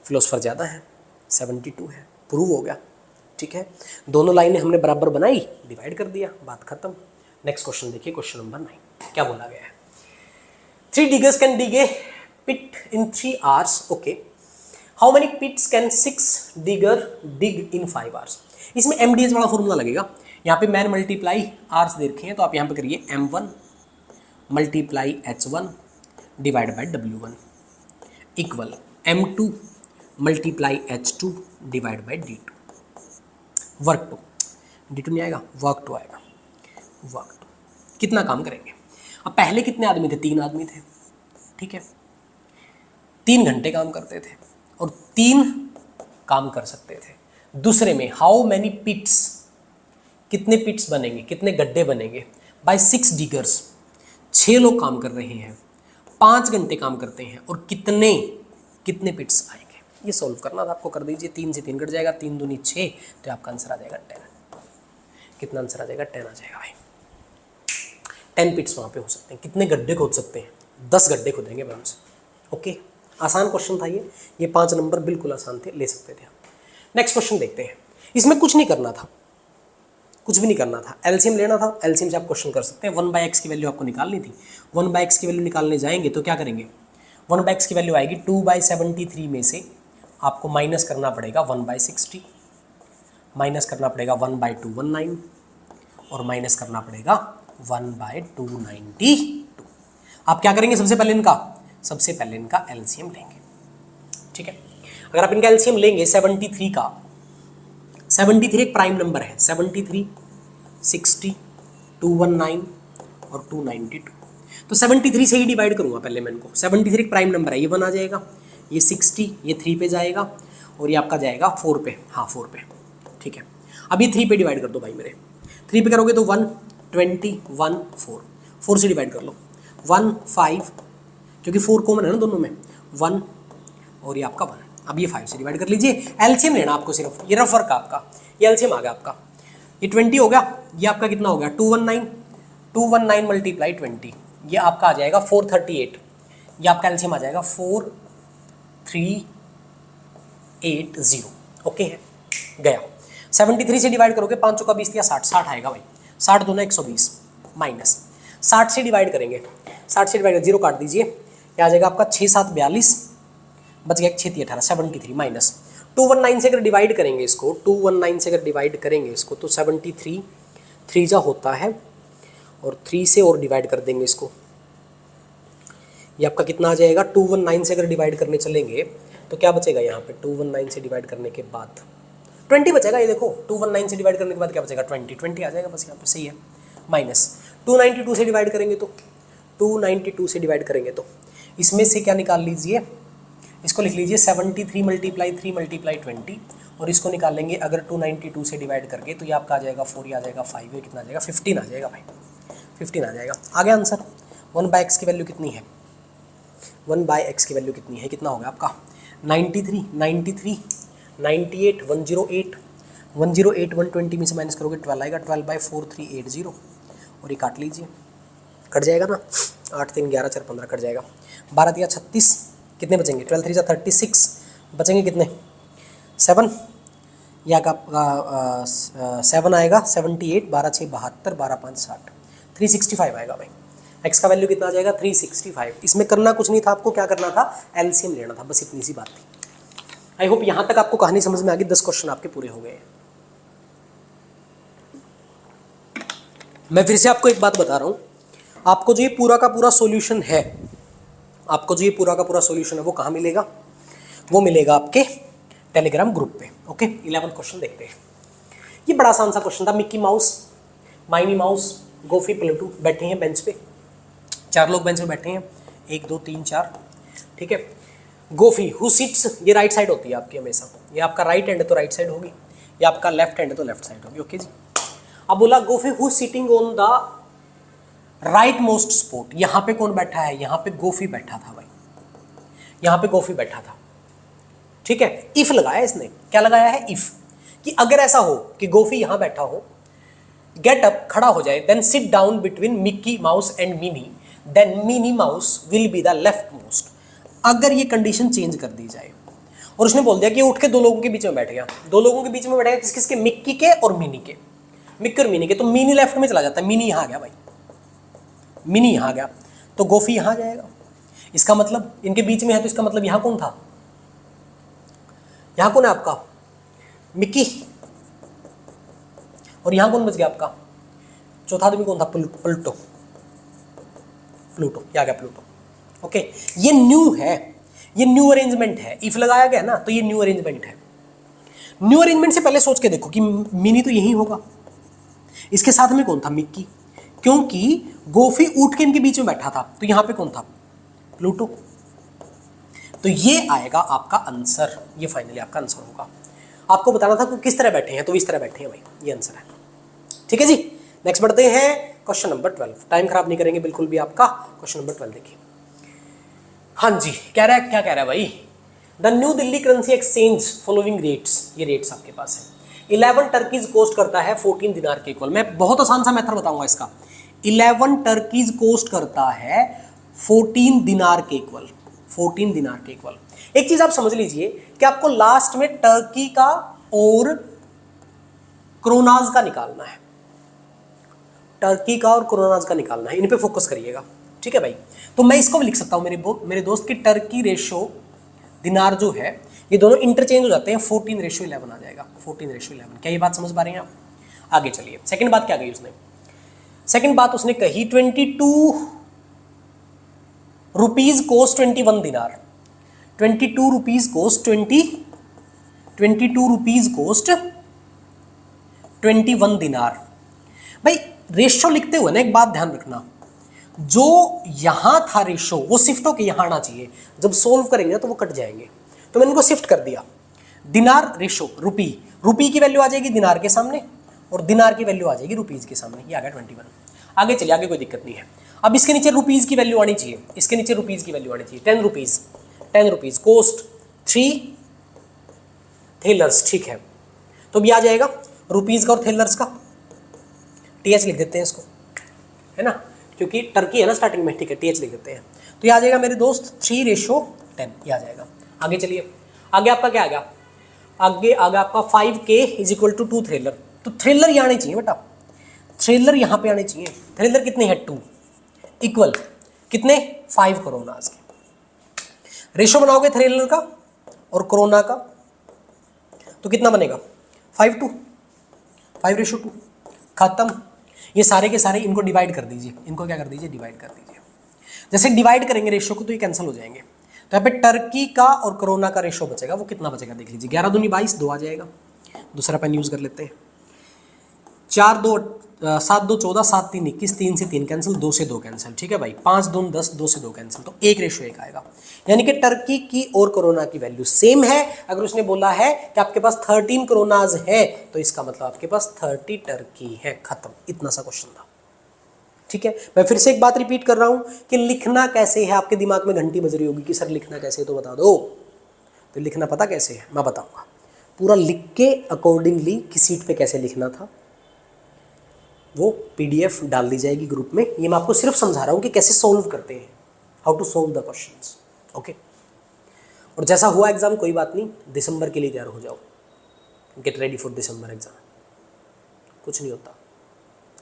[SPEAKER 1] फिलोसफर ज़्यादा है, 72 है, प्रूव हो गया, ठीक है। दोनों लाइनें हमने बराबर बनाई, डिवाइड कर दिया, बात खत्म। नेक्स्ट क्वेश्चन देखिए, क्वेश्चन नंबर 9 क्या बोला गया है। 3 diggers can dig a pit in 3 hours, okay. How many pits can 6 digger dig in 5 hours? इसमें MDS वाला फॉर्मूला लगेगा। यहाँ पे मैन मल्टीप्लाई आर्स दे रखे हैं, तो आप यहाँ पे करिए M1 multiply H1 divide by W1 equal M2 multiply H2 divide by D2। Work two, D2 नहीं आएगा, वर्क टू आएगा। वर्क टू कितना काम करेंगे? अब पहले कितने आदमी थे? 3 आदमी थे, ठीक है। 3 घंटे काम करते थे और 3 काम कर सकते थे। दूसरे में हाउ मैनी पिट्स, कितने पिट्स बनेंगे, कितने गड्ढे बनेंगे? बाय 6 डिगर्स, 6 लोग काम कर रहे हैं, 5 घंटे काम करते हैं और कितने पिट्स आएंगे? ये सॉल्व करना था आपको, कर दीजिए। 3 से 3 कट जाएगा, 3 दूनी 6, तो आपका आंसर आ जाएगा 10। कितना आंसर आ जाएगा? 10 आ जाएगा भाई। 10 पिट्स वहाँ पे हो सकते हैं। कितने गड्ढे खोद सकते हैं? 10 गड्ढे खोदेंगे मैम से। ओके, आसान क्वेश्चन था ये 5 नंबर बिल्कुल आसान थे, ले सकते थे आप। नेक्स्ट क्वेश्चन देखते हैं। इसमें कुछ नहीं करना था, कुछ भी नहीं करना था, एलसीएम लेना था। एलसीएम से आप क्वेश्चन कर सकते हैं। 1/x की वैल्यू आपको निकालनी थी। 1/x की वैल्यू निकालने जाएंगे तो क्या करेंगे? 1/x की वैल्यू आएगी 2/73 में से आपको माइनस करना पड़ेगा 1/60, माइनस करना पड़ेगा 1/219 और माइनस करना पड़ेगा 1/292। आप क्या करेंगे? सबसे पहले इनका एलसीएम लेंगे, ठीक है। अगर आप इनका एलसीएम लेंगे 73 का, 73 एक प्राइम नंबर है, 73, 60, 219 और 292, तो 73 से ही डिवाइड करूंगा पहले मैं इनको। 73 एक प्राइम नंबर है, ये 1 आ जाएगा, ये 60, ये 3 पे जाएगा और ये आपका जाएगा 4 पे, हाँ 4 पे, ठीक है। अब ये 3 पे डिवाइड कर दो भाई मेरे। 3 पे करोगे तो 1, 20, 1, 4, 4 से डिवाइड कर लो, 1, 5, क्योंकि 4 कॉमन है ना दोनों में, 1 और ये आपका 1। अब ये 5 से डिवाइड कर लीजिए। एलसीएम लेना आपको सिर्फ, ये रफ वर्क आपका, ये एलसीएम आ गया आपका। ये 20 हो गया, ये आपका कितना हो गया? 219 मल्टीप्लाई 20, ये आपका आ जाएगा 438। ये आपका एलसीएम आ जाएगा 4380। ओके है, गया। 73 से डिवाइड करोगे, 5 का 20 दिया 60, 60 आएगा भाई। 60 दूना 120 माइनस 60 से डिवाइड करेंगे, 60 से डिवाइड 0 काट दीजिए, ये आ जाएगा आपका 6 7 42, बच गया 6 3 18, 73 माइनस 219 से अगर डिवाइड करेंगे इसको, 219 से अगर डिवाइड करेंगे इसको तो 73 3 जा होता है और 3 से और डिवाइड कर देंगे इसको, ये आपका कितना आ जाएगा? 219 से अगर डिवाइड करने चलेंगे तो क्या बचेगा यहाँ पे? 219 से डिवाइड करने के बाद 20 बचेगा। ये देखो 219 से डिवाइड करने के बाद क्या बचेगा? 20 आ जाएगा बस यहाँ पे, सही है। माइनस 292 से डिवाइड करेंगे तो 292 से डिवाइड करेंगे तो इसमें से क्या निकाल लीजिए? इसको लिख लीजिए 73 मल्टीप्लाई 3 मल्टीप्लाई 20 और इसको निकालेंगे अगर 292 से डिवाइड करके तो ये आपका आ जाएगा 4, आ जाएगा 5, ये कितना आ जाएगा? 15 आ जाएगा भाई, 15 आ जाएगा। आ गया आंसर। 1/x की वैल्यू कितनी है? 1/x की वैल्यू कितनी है? कितना हो गया आपका? 93, 98, 108, 108 120 में से माइनस करोगे 12 आएगा, 12/4380 और ये काट लीजिए, कट जाएगा ना, 8 3 11 4 15 कट जाएगा, 12 3 36, कितने बचेंगे? 12 3 36, बचेंगे कितने? 7, या का 7 आएगा 78, 12 6 72, 12 5 60, 365 आएगा भाई। x का वैल्यू कितना आ जाएगा? 365। इसमें करना कुछ नहीं था, आपको क्या करना था? एलसीएम लेना था, बस इतनी सी बात थी। आई होप यहाँ तक आपको कहानी समझ में आ गई। 10 क्वेश्चन आपके पूरे हो गए हैं। मैं फिर से आपको एक बात बता रहा हूँ, आपको जो ये पूरा का पूरा सॉल्यूशन है, आपको जो ये पूरा का पूरा सॉल्यूशन है वो कहाँ मिलेगा? वो मिलेगा आपके टेलीग्राम ग्रुप पे। ओके, 11 क्वेश्चन देखते हैं। ये बड़ा आसान सा क्वेश्चन था। Mickey Mouse, Minnie Mouse, Goofy, Pluto बैठे हैं बेंच पे, 4 लोग बेंच पे बैठे हैं, 1 2 3 4, ठीक है। गोफी हु सिट्स, ये राइट साइड होती है आपकी हमेशा, ये आपका राइट हैंड है तो राइट साइड होगी, ये आपका लेफ्ट हैंड है तो लेफ्ट साइड होगी। ओके जी। अब बोला गोफी who sitting on the right most spot, यहाँ पे कौन बैठा है? यहाँ पे गोफी बैठा था भाई, यहाँ पे गोफी बैठा था, ठीक है। इफ लगाया इसने, क्या लगाया है? इफ, कि अगर ऐसा हो कि गोफी यहाँ बैठा हो, गेट अप, खड़ा हो जाए, then sit down between Mickey Mouse and Mini, then Mini Mouse will be the leftmost. अगर ये कंडीशन चेंज कर दी जाए और उसने बोल दिया कि उठ के 2 लोगों के बीच में बैठ गया, 2 लोगों के बीच में बैठेगा, किस किसके? मिक्की के और मिनी के, मिक्की और मिनी के, तो मिनी लेफ्ट में चला जाता है, मिनी यहाँ आ गया भाई, मिनी यहाँ आ गया तो गोफी यहाँ आ जाएगा। इसका मतलब इनके बीच में है तो इसका मतलब यहाँ कौन था? यहाँ कौन है आपका? मिक्की। और यहाँ कौन बच गया आपका? चौथा आदमी कौन था? प्लूटो, प्लूटो, ये आ गया प्लूटो। ओके, ये न्यू है, ये न्यू अरेंजमेंट है, इफ लगाया गया ना तो ये न्यू अरेंजमेंट है। न्यू अरेंजमेंट से पहले सोच के देखो कि मिनी तो यही होगा, इसके साथ में कौन था, मिक्की, क्योंकि गोफी उठ के इनके बीच में बैठा था, तो यहां पे कौन था, प्लूटो। तो ये आएगा आपका आंसर, ये फाइनली आपका आंसर होगा। आपको बताना था कि किस तरह बैठे हैं, तो इस तरह बैठे हैं भाई, ये आंसर है। ठीक है जी, नेक्स्ट बढ़ते हैं क्वेश्चन नंबर 12। टाइम खराब नहीं करेंगे बिल्कुल भी आपका। क्वेश्चन नंबर 12 देखिए। हाँ जी, कह रहा है, क्या कह रहा है भाई, the new Delhi currency exchange following rates, ये रेट्स आपके पास है। 11 टर्कीज कोस्ट करता है 14 दिनार के इक्वल। मैं बहुत आसान सा मेथड बताऊंगा इसका। 11 टर्कीज कोस्ट करता है 14 दिनार के इक्वल, 14 दिनार के इक्वल। एक चीज आप समझ लीजिए कि आपको लास्ट में टर्की का और क्रोनाज का निकालना है, टर्की का और क्रोनाज का निकालना है, इन पे फोकस करिएगा। ठीक है भाई, तो मैं इसको भी लिख सकता हूं मेरे दोस्त की टर्की रेशो दिनार जो है ये दोनों इंटरचेंज हो जाते हैं, 14:11 आ जाएगा, 14:11। क्या ये बात समझ पा रहे हैं आप? आगे चलिए, सेकंड बात क्या कही उसने, सेकंड बात उसने कही 22 रुपीज कोस्ट 21 दिनार, 22 रुपीज कोस्ट 22 रुपीज कोस्ट 21 दिनार। भाई रेशो लिखते हुए ना एक बात ध्यान रखना, जो यहां था रेशो वो शिफ्ट होकर यहां आना चाहिए, जब सोल्व करेंगे तो वो कट जाएंगे, तो मैंने इनको शिफ्ट कर दिया। दिनार रेशो रुपी, रुपी की वैल्यू आ जाएगी दिनार के सामने और दिनार की वैल्यू आ जाएगी रुपीज के सामने, ये आ गया 21। आगे चलिए, आगे कोई दिक्कत नहीं है। अब इसके नीचे रुपीज की वैल्यू आनी चाहिए, इसके नीचे रुपीज की वैल्यू आनी चाहिए। 10 रुपीज कोस्ट 3 थेलर्स, ठीक है, तो भी आ जाएगा रुपीज का और थेलर्स का, टीएच लिख देते हैं इसको, है ना, क्योंकि टर्की है ना स्टार्टिंग में, ठीक है, टीएच लिख देते हैं। तो ये आ जाएगा मेरे दोस्त 3:10, ये आ जाएगा। आगे चलिए, आगे आपका क्या आ गया, आगे आपका 5K = 2 थ्रेलर। तो थ्रेलर यहाँ आने चाहिए बेटा, थ्रेलर यहाँ पे आने चाहिए। थ्रेलर कितने हैं, 2 इक्वल कितने, 5 कोरोनास के। रेशो बनाओगे थ्रेलर का और कोरोना का तो कितना बनेगा, 5:2 खत्म। ये सारे के सारे इनको डिवाइड कर दीजिए, इनको क्या कर दीजिए, डिवाइड कर दीजिए। जैसे डिवाइड करेंगे रेशो को तो ये कैंसिल हो जाएंगे, तो यहाँ पे टर्की का और कोरोना का रेशो बचेगा, वो कितना बचेगा देख लीजिए। 11 दूनी 22, 2 आ जाएगा। दूसरा पेन यूज कर लेते हैं। 4 2 7 2 14, 7 3 21, 3 से 3 कैंसिल, 2 से 2 कैंसिल, ठीक है भाई। 5 2 10, 2 से 2 कैंसिल, तो 1:1 आएगा। यानी कि टर्की की और कोरोना की वैल्यू सेम है। अगर उसने बोला है कि आपके पास 13 कोरोनाज है तो इसका मतलब आपके पास 30 टर्की है, खत्म। इतना सा क्वेश्चन था, ठीक है। मैं फिर से एक बात रिपीट कर रहा हूं कि लिखना कैसे है, आपके दिमाग में घंटी बज रही होगी कि सर लिखना कैसे है, तो बता दो। तो लिखना पता कैसे है, मैं बताऊंगा। पूरा लिख के अकॉर्डिंगली कि सीट पे कैसे लिखना था वो PDF डाल दी जाएगी ग्रुप में। ये मैं आपको सिर्फ समझा रहा हूँ कि कैसे सॉल्व करते हैं, how to solve the questions, okay. और जैसा हुआ एग्जाम कोई बात नहीं, दिसंबर के लिए तैयार हो जाओ, get ready for December exam. कुछ नहीं होता,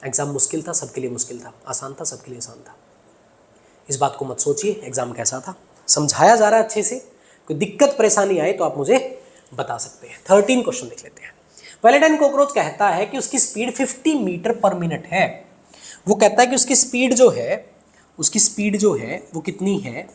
[SPEAKER 1] एग्जाम मुश्किल था, सबके लिए मुश्किल था, आसान था, सबके लिए आसान था। इस बात को मत सोचिए एग्जाम कैसा था, समझाया जा रहा है अच्छे से। कोई दिक्कत परेशानी आए तो आप मुझे बता सकते हैं। 13 क्वेश्चन देख लेते हैं। वैलेंटाइन कॉकरोच कहता है कि उसकी स्पीड 50 मीटर पर मिनट है। वो कहता है कि उसकी स्पीड जो है वो कितनी है,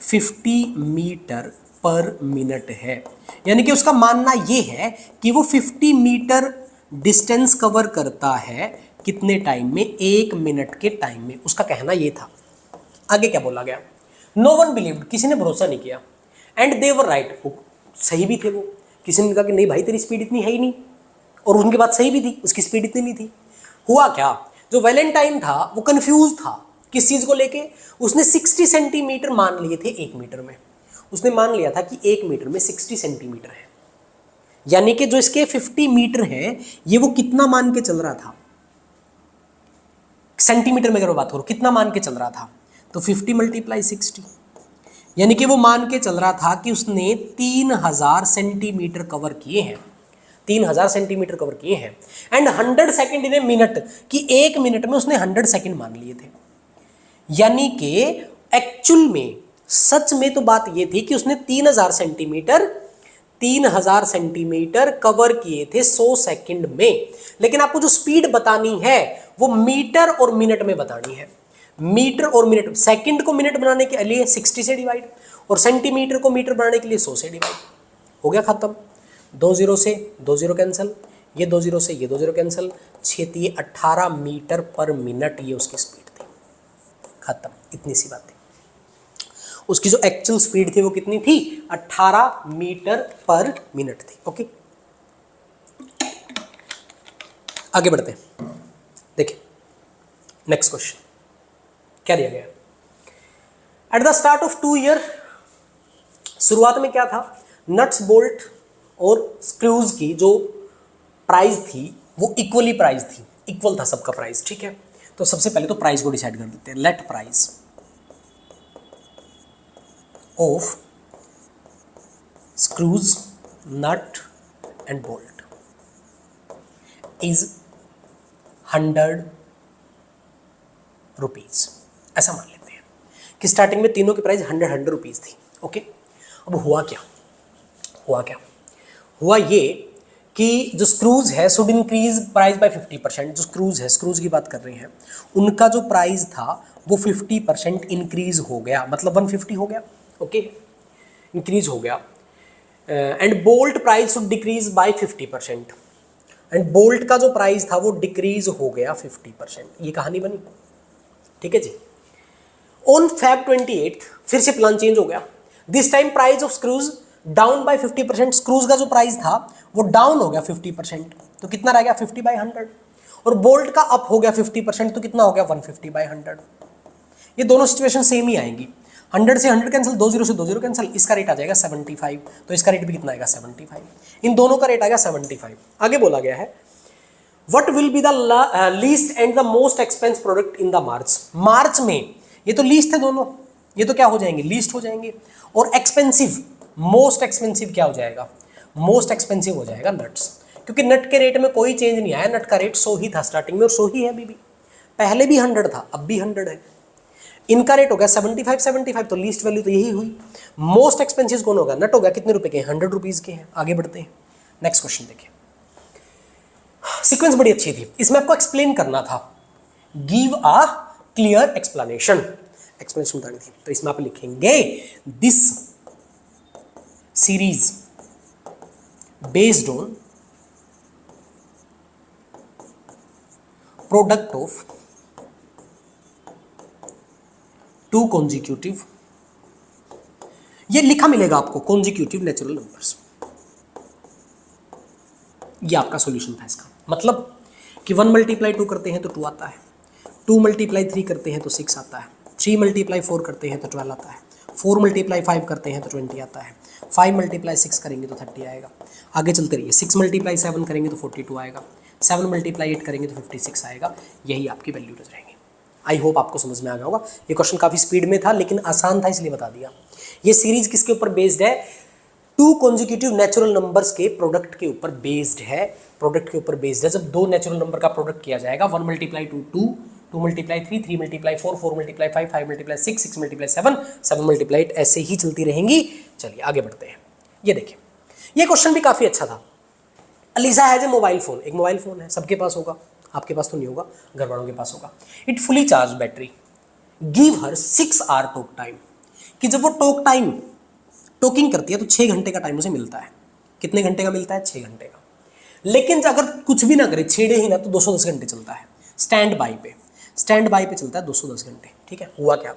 [SPEAKER 1] 50 मीटर पर मिनट है। यानी कि उसका मानना ये है कि वो 50 मीटर डिस्टेंस कवर करता है कितने टाइम में, 1 मिनट के टाइम में। उसका कहना ये था। आगे क्या बोला गया, नो वन बिलीव्ड, किसी ने भरोसा नहीं किया, एंड दे वर राइट, सही भी थे वो। किसी ने कहा कि नहीं भाई तेरी स्पीड इतनी है ही नहीं, और उनकी बात सही भी थी, उसकी स्पीड इतनी नहीं थी। हुआ क्या, जो वैलेंटाइन था वो कंफ्यूज था किस चीज को लेके। उसने 60 सेंटीमीटर मान लिए थे 1 मीटर में। उसने मान लिया था कि 1 मीटर में 60 सेंटीमीटर है, यानी कि जो इसके 50 मीटर है ये वो कितना मान के चल रहा था, सेंटीमीटर में अगर बात करो कितना मान के चल रहा था, तो 50 × 60, यानी कि वो मान के चल रहा था कि उसने 3000 सेंटीमीटर कवर किए हैं, 3000 सेंटीमीटर कवर किए हैं। And 100 second in a minute, कि 1 मिनट में उसने 100 सेकेंड मान लिए थे। यानी कि एक्चुअल में, सच में तो बात ये थी कि उसने 3000 सेंटीमीटर कवर किए थे 100 सेकेंड में। लेकिन आपको जो स्पीड बतानी है वो मीटर और मिनट में बतानी है। मीटर और मिनट, सेकंड को मिनट बनाने के लिए 60 से डिवाइड और सेंटीमीटर को मीटर बनाने के लिए 100 से डिवाइड। हो गया खत्म। 2 0 से 2 0 कैंसिल, ये 2 0 से ये 2 0 कैंसिल, 6 18 मीटर पर मिनट ये उसकी स्पीड थी। खत्म, इतनी सी बात थी। उसकी जो एक्चुअल स्पीड थी वो कितनी थी? 18 मीटर पर मिनट थी। ओके, आगे बढ़ते हैं। देखिए नेक्स्ट क्वेश्चन क्या दिया गया। At the start of 2 year, शुरुआत में क्या था? नट्स बोल्ट और स्क्रूज की जो प्राइस थी वो इक्वली प्राइस थी, इक्वल था सबका प्राइस। ठीक है, तो सबसे पहले तो प्राइस को डिसाइड कर देते हैं। Let price of screws, nut and bolt is 100 rupees. ऐसा मान लेते हैं कि स्टार्टिंग में तीनों की प्राइस 100 रुपीज थी। ओके, अब हुआ क्या? हुआ ये कि जो स्क्रूज है शुड इंक्रीज प्राइस बाय 50%। जो स्क्रूज है, स्क्रूज की बात कर रहे हैं, उनका जो प्राइस था वो 50% इंक्रीज हो गया, मतलब 150 हो गया। ओके, इंक्रीज हो गया। And bolt price should decrease by 50%। And bolt का जो प्राइस था वो डिक्रीज हो गया 50%। ये कहानी बनी। ठीक है जी। ऑन Feb 28 फिर से प्लान चेंज हो गया। This time price of screws down by 50%। Screws का जो प्राइस था वो डाउन हो गया 50%, तो कितना रह गया? 50/100। और बोल्ट का अप हो गया 50%, तो कितना हो गया? 150/100। ये दोनों सिचुएशन सेम ही आएंगी। 100 से 100 कैंसिल, 2 0 से 2 0 कैंसिल, इसका रेट आ जाएगा 75, तो इसका रेट भी कितना आएगा? 75। इन दोनों का रेट आएगा 75। आगे बोला गया है what will be the least and the most expense product in the March. March में ये तो लीस्ट है दोनों, ये तो क्या हो जाएंगे? लीस्ट हो जाएंगे। और एक्सपेंसिव, मोस्ट एक्सपेंसिव क्या हो जाएगा? मोस्ट एक्सपेंसिव हो जाएगा नट्स, क्योंकि नट के रेट में कोई चेंज नहीं आया। नट का रेट 100 ही था स्टार्टिंग में और 100 ही है अभी भी। पहले भी 100 था, अब भी 100 है। इनका रेट हो गया 75, तो लीस्ट वैल्यू तो यही हुई। मोस्ट एक्सपेंसिव कौन होगा? नट होगा। कितने रुपए के? 100 रुपीज के हैं। आगे बढ़ते हैं, नेक्स्ट क्वेश्चन देखिए। सीक्वेंस बड़ी अच्छी थी, इसमें आपको एक्सप्लेन करना था। गिव अ क्लियर एक्सप्लेनेशन बतानी थी। तो इसमें आप लिखेंगे this series based on product of 2 consecutive, ये लिखा मिलेगा आपको, कॉन्जिक्यूटिव नेचुरल नंबर्स। ये आपका सॉल्यूशन था इसका। मतलब कि 1 × 2 करते हैं तो 2 आता है, 2 × 3 करते हैं तो 6 आता है, 3 × 4 करते हैं तो 12 आता है, 4 × 5 करते हैं तो 20 आता है, 5 × 6 करेंगे तो 30 आएगा। आगे चलते रहिए। 6 × 7 करेंगे तो 42 आएगा, 7 × 8 करेंगे तो 56 आएगा। यही आपकी वैल्यू रह जाएंगी। आई होप आपको समझ में आ गया होगा। ये क्वेश्चन काफ़ी स्पीड में था लेकिन आसान था इसलिए बता दिया। ये सीरीज किसके ऊपर बेस्ड है? 2 कॉन्जिक्यूटिव नेचुरल नंबर्स के प्रोडक्ट के ऊपर बेस्ड है। प्रोडक्ट के ऊपर बेस्ड है। जब 2 नेचुरल नंबर का प्रोडक्ट किया जाएगा, 1 × 2 2, 2 × 3 3 × 4 4 × 5 5 × 6 6 × 7 7 × 8 ऐसे ही चलती रहेंगी। चलिए आगे बढ़ते हैं। ये देखिए, ये क्वेश्चन भी काफ़ी अच्छा था। Alisa has a mobile phone. एक मोबाइल फोन है, सबके पास होगा, आपके पास तो नहीं होगा, घर वालों के पास होगा। It fully charge battery, give her 6 hour talk time. कि जब वो टॉकिंग करती है तो 6 घंटे का टाइम उसे मिलता है। कितने घंटे का मिलता है? 6 घंटे का। लेकिन अगर कुछ भी ना करे, छेड़े ही ना, तो 210 घंटे चलता है। स्टैंड बाई पे चलता है 210 घंटे। ठीक है, हुआ क्या?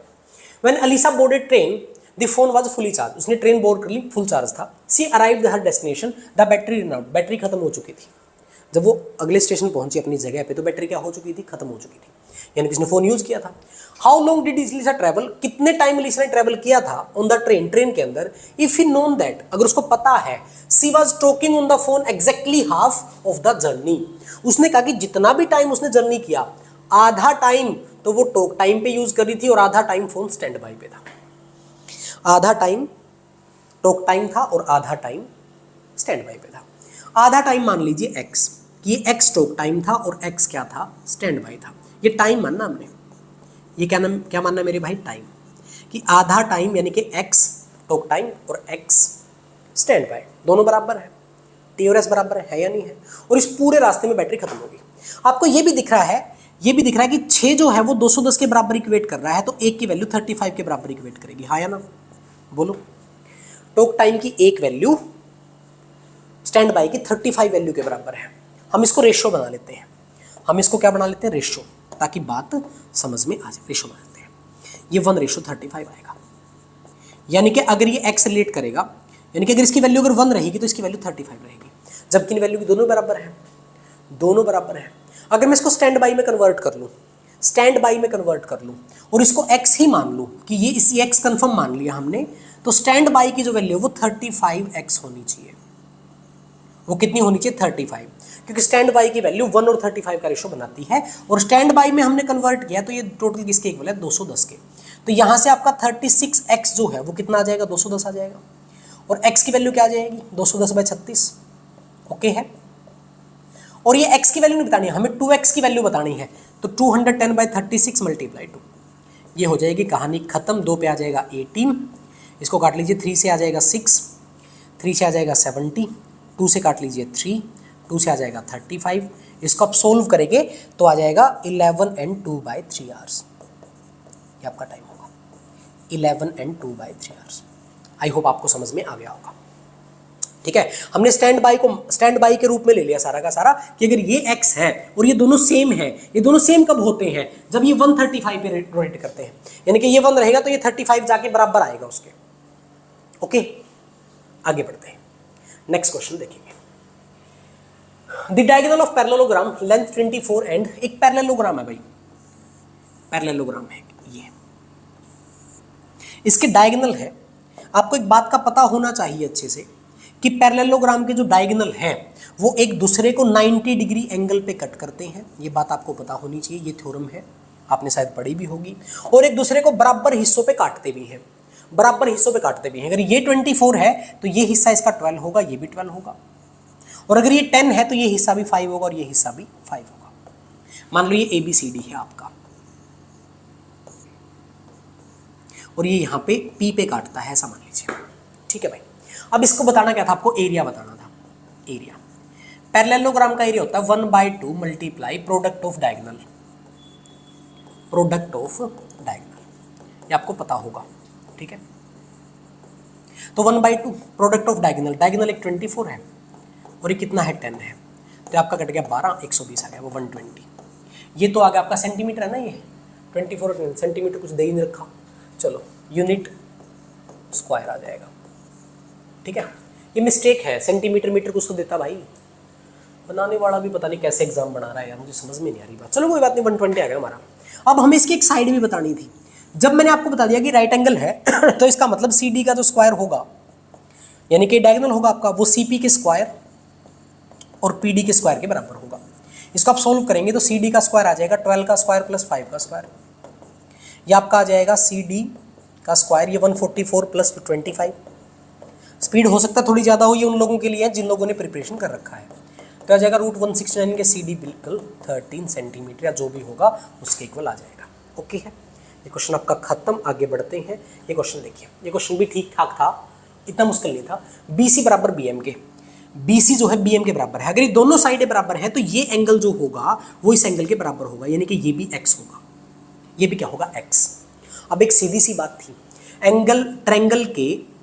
[SPEAKER 1] When Alisa boarded train the phone was fully charge. उसने ट्रेन बोर्ड कर ली, फुल चार्ज था। She arrived her destination, the battery run out. Battery खत्म हो चुकी थी। जब वो अगले स्टेशन पहुंची अपनी जगह पे तो बैटरी क्या हो चुकी थी? खत्म हो चुकी थी, यानी कि उसने फोन यूज किया था। How long did Alisa travel? कितने टाइम अलीसा ने ट्रैवल किया था ऑन द ट्रेन के अंदर? इफ ही नोन दैट, अगर उसको पता है, she was talking on the phone exactly half of the journey. उसने कहा कि जितना भी टाइम उसने जर्नी किया, आधा टाइम तो वो टॉक टाइम पे यूज कर रही थी और आधा टाइम फोन स्टैंड बाई पे था। आधा टाइम टॉक टाइम था और आधा टाइम स्टैंड बाई पे था। आधा टाइम मान लीजिए एक्स, कि ये एक्स टॉक टाइम था और एक्स क्या था? स्टैंड बाई था। ये टाइम मानना हमने, ये क्या मानना मेरे भाई? टाइम। कि आधा टाइम यानी कि एक्स टॉक टाइम और एक्स स्टैंड बाई, दोनों बराबर है। टी और एस बराबर है या नहीं है? और इस पूरे रास्ते में बैटरी खत्म होगी। आपको ये भी दिख रहा है ये भी दिख रहा है कि 6 जो है वो 210 के बराबर इक्वेट कर रहा है, तो 1 की वैल्यू 35 के बराबर इक्वेट करेगी, हाँ या ना? बोलो। टॉक टाइम की एक वैल्यू स्टैंड बाय की 35 वैल्यू के बराबर है। हम इसको रेशो बना लेते हैं, हम इसको क्या बना लेते हैं, रेशो, ताकि बात समझ में आ जाए। रेशो बना लेते हैं, ये 1:35 आएगा। यानी कि अगर ये x रिलेट करेगा, यानी कि अगर इसकी वैल्यू अगर 1 रहेगी तो इसकी वैल्यू 35 रहेगी, जबकि इन वैल्यू की दोनों बराबर है, दोनों बराबर है। अगर मैं इसको स्टैंड बाई में कन्वर्ट कर लूँ, स्टैंड बाई में कन्वर्ट कर लूँ और इसको x ही मान लूँ कि ये इसी x कन्फर्म मान लिया हमने, तो स्टैंड बाई की जो वैल्यू है वो 35x होनी चाहिए। वो कितनी होनी चाहिए, 35, क्योंकि स्टैंड बाई की वैल्यू 1 और 35 का रेशो बनाती है, और स्टैंड बाई में हमने कन्वर्ट किया तो ये टोटल किसके इक्वल है, 210 के। तो यहाँ से आपका 36x जो है वो कितना आ जाएगा, 210 आ जाएगा, और x की वैल्यू क्या आ जाएगी, 210/36। ओके है। और ये x की वैल्यू नहीं बतानी है, हमें 2x की वैल्यू बतानी है, तो 210/36 × 2 ये हो जाएगी कहानी खत्म। 2 पे आ जाएगा 18, इसको काट लीजिए, 3 से आ जाएगा 6, 3 से आ जाएगा 70, 2 से काट लीजिए 3, 2 से आ जाएगा 35। इसको आप सोल्व करेंगे तो आ जाएगा 11 and 2/3 आवर्स, ये आपका टाइम होगा 11 and 2/3 आवर्स। आई होप आपको समझ में आ गया होगा। ठीक है, हमने स्टैंड बाई के रूप में ले लिया सारा का सारा, कि अगर ये x है और ये दोनों सेम है, ये दोनों सेम कब होते हैं, जब ये 135 पे रोटेट करते हैं, यानी कि ये 1 रहेगा तो ये 35 जाके बराबर आएगा उसके। ओके, आगे बढ़ते हैं, नेक्स्ट क्वेश्चन देखेंगे। The diagonal of parallelogram length 24 and, एक पैरेललोग्राम है भाई, पैरेललोग्राम है ये, इसके डायगोनल है। आपको एक बात का पता होना चाहिए अच्छे से कि पैरेललोग्राम के जो डायगोनल हैं वो एक दूसरे को 90 डिग्री एंगल पे कट करते हैं, ये बात आपको पता होनी चाहिए, ये थ्योरम है, आपने शायद पढ़ी भी होगी। और एक दूसरे को बराबर हिस्सों पे काटते भी हैं, बराबर हिस्सों पे काटते भी हैं। अगर ये 24 है तो ये हिस्सा इसका 12 होगा, ये भी 12 होगा, और अगर ये 10 है तो ये हिस्सा भी 5 होगा और ये हिस्सा भी 5 होगा। मान लो ये ABCD है आपका, और ये यहाँ पे P पे काटता है, ऐसा मान लीजिए। ठीक है भाई, अब इसको बताना क्या था आपको, एरिया बताना था। एरिया पैरेललोग्राम का एरिया होता है 1/2 multiply product of diagonal, product of diagonal, ये आपको पता होगा। ठीक है, तो 1/2 प्रोडक्ट ऑफ डायगोनल, डायगोनल एक 24 है और ये कितना है, 10 है, तो आपका कट गया 12, 120 आ गया, वो 120। ये तो आ गया आपका सेंटीमीटर है ना, ये 24 सेंटीमीटर कुछ दे ही नहीं रखा, चलो यूनिट स्क्वायर आ जाएगा। ठीक है, ये मिस्टेक है, सेंटीमीटर मीटर कुछ तो देता भाई, बनाने वाला भी पता नहीं कैसे एग्जाम बना रहा है यार, मुझे समझ में नहीं आ रही बात। चलो कोई बात नहीं, 120 आ गया हमारा। अब हमें इसकी एक साइड भी बतानी थी। जब मैंने आपको बता दिया कि राइट एंगल है तो इसका मतलब CD का जो स्क्वायर होगा, यानी कि डायगोनल होगा आपका, वो CP के स्क्वायर और PD के स्क्वायर के बराबर होगा। इसको आप सोल्व करेंगे तो CD का स्क्वायर आ जाएगा 12 का स्क्वायर प्लस 5 का स्क्वायर, ये आपका आ जाएगा CD का स्क्वायर, ये 144 प्लस 25। स्पीड हो सकता है थोड़ी ज़्यादा हो, ये उन लोगों के लिए है जिन लोगों ने प्रिपरेशन कर रखा है। तो आ जाएगा √169 के CD बिल्कुल 13 सेंटीमीटर या जो भी होगा उसके इक्वल आ जाएगा। ओके है, ये क्वेश्चन आपका खत्म। आगे बढ़ते हैं, ये क्वेश्चन देखिए, ये क्वेश्चन भी ठीक ठाक था, इतना मुश्किल नहीं था। BC बराबर BM के, BC जो है BM के बराबर है, अगर ये दोनों साइडें बराबर है तो ये एंगल जो होगा वो इस एंगल के बराबर होगा, यानी कि ये भी x होगा, ये भी क्या होगा, x। अब एक सीधी सी बात थी,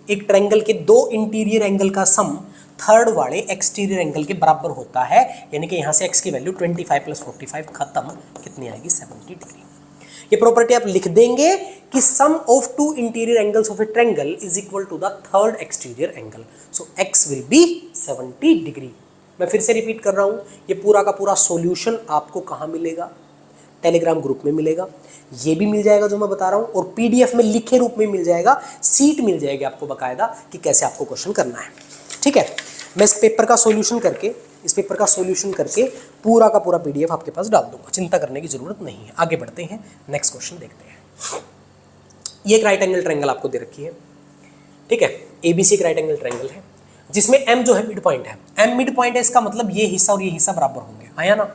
[SPEAKER 1] एक ट्रायंगल के दो इंटीरियर एंगल का सम थर्ड वाले एक्सटीरियर एंगल के बराबर होता है, यानी कि यहाँ से x की वैल्यू 25 + 45 खत्म, कितनी आएगी, 70 डिग्री। ये प्रॉपर्टी आप लिख देंगे कि sum of two interior angles of a triangle is equal to the third exterior angle, so x will be 70 degree. मैं फिर से रिपीट कर रहा हूँ, ये पूरा का पूरा सॉल्यूशन आपको कहाँ मिलेगा, टेलीग्राम ग्रुप में मिलेगा, ये भी मिल जाएगा जो मैं बता रहा हूँ, और PDF में लिखे रूप में मिल जाएगा, सीट मिल जाएगी आपको बकायदा कि कैसे आपको क्वेश्चन करना है। ठीक है, मैं इस पेपर का सॉल्यूशन करके पूरा का पूरा PDF आपके पास डाल दूंगा, चिंता करने की जरूरत नहीं है। आगे बढ़ते हैं, नेक्स्ट क्वेश्चन देखते हैं। ये एक राइट एंगल ट्रायंगल आपको दे रखी है, ठीक है, ABC एक राइट एंगल ट्रायंगल है जिसमें M जो है मिड पॉइंट है। M मिड पॉइंट है, इसका मतलब ये हिस्सा और ये हिस्सा बराबर होंगे, आया ना,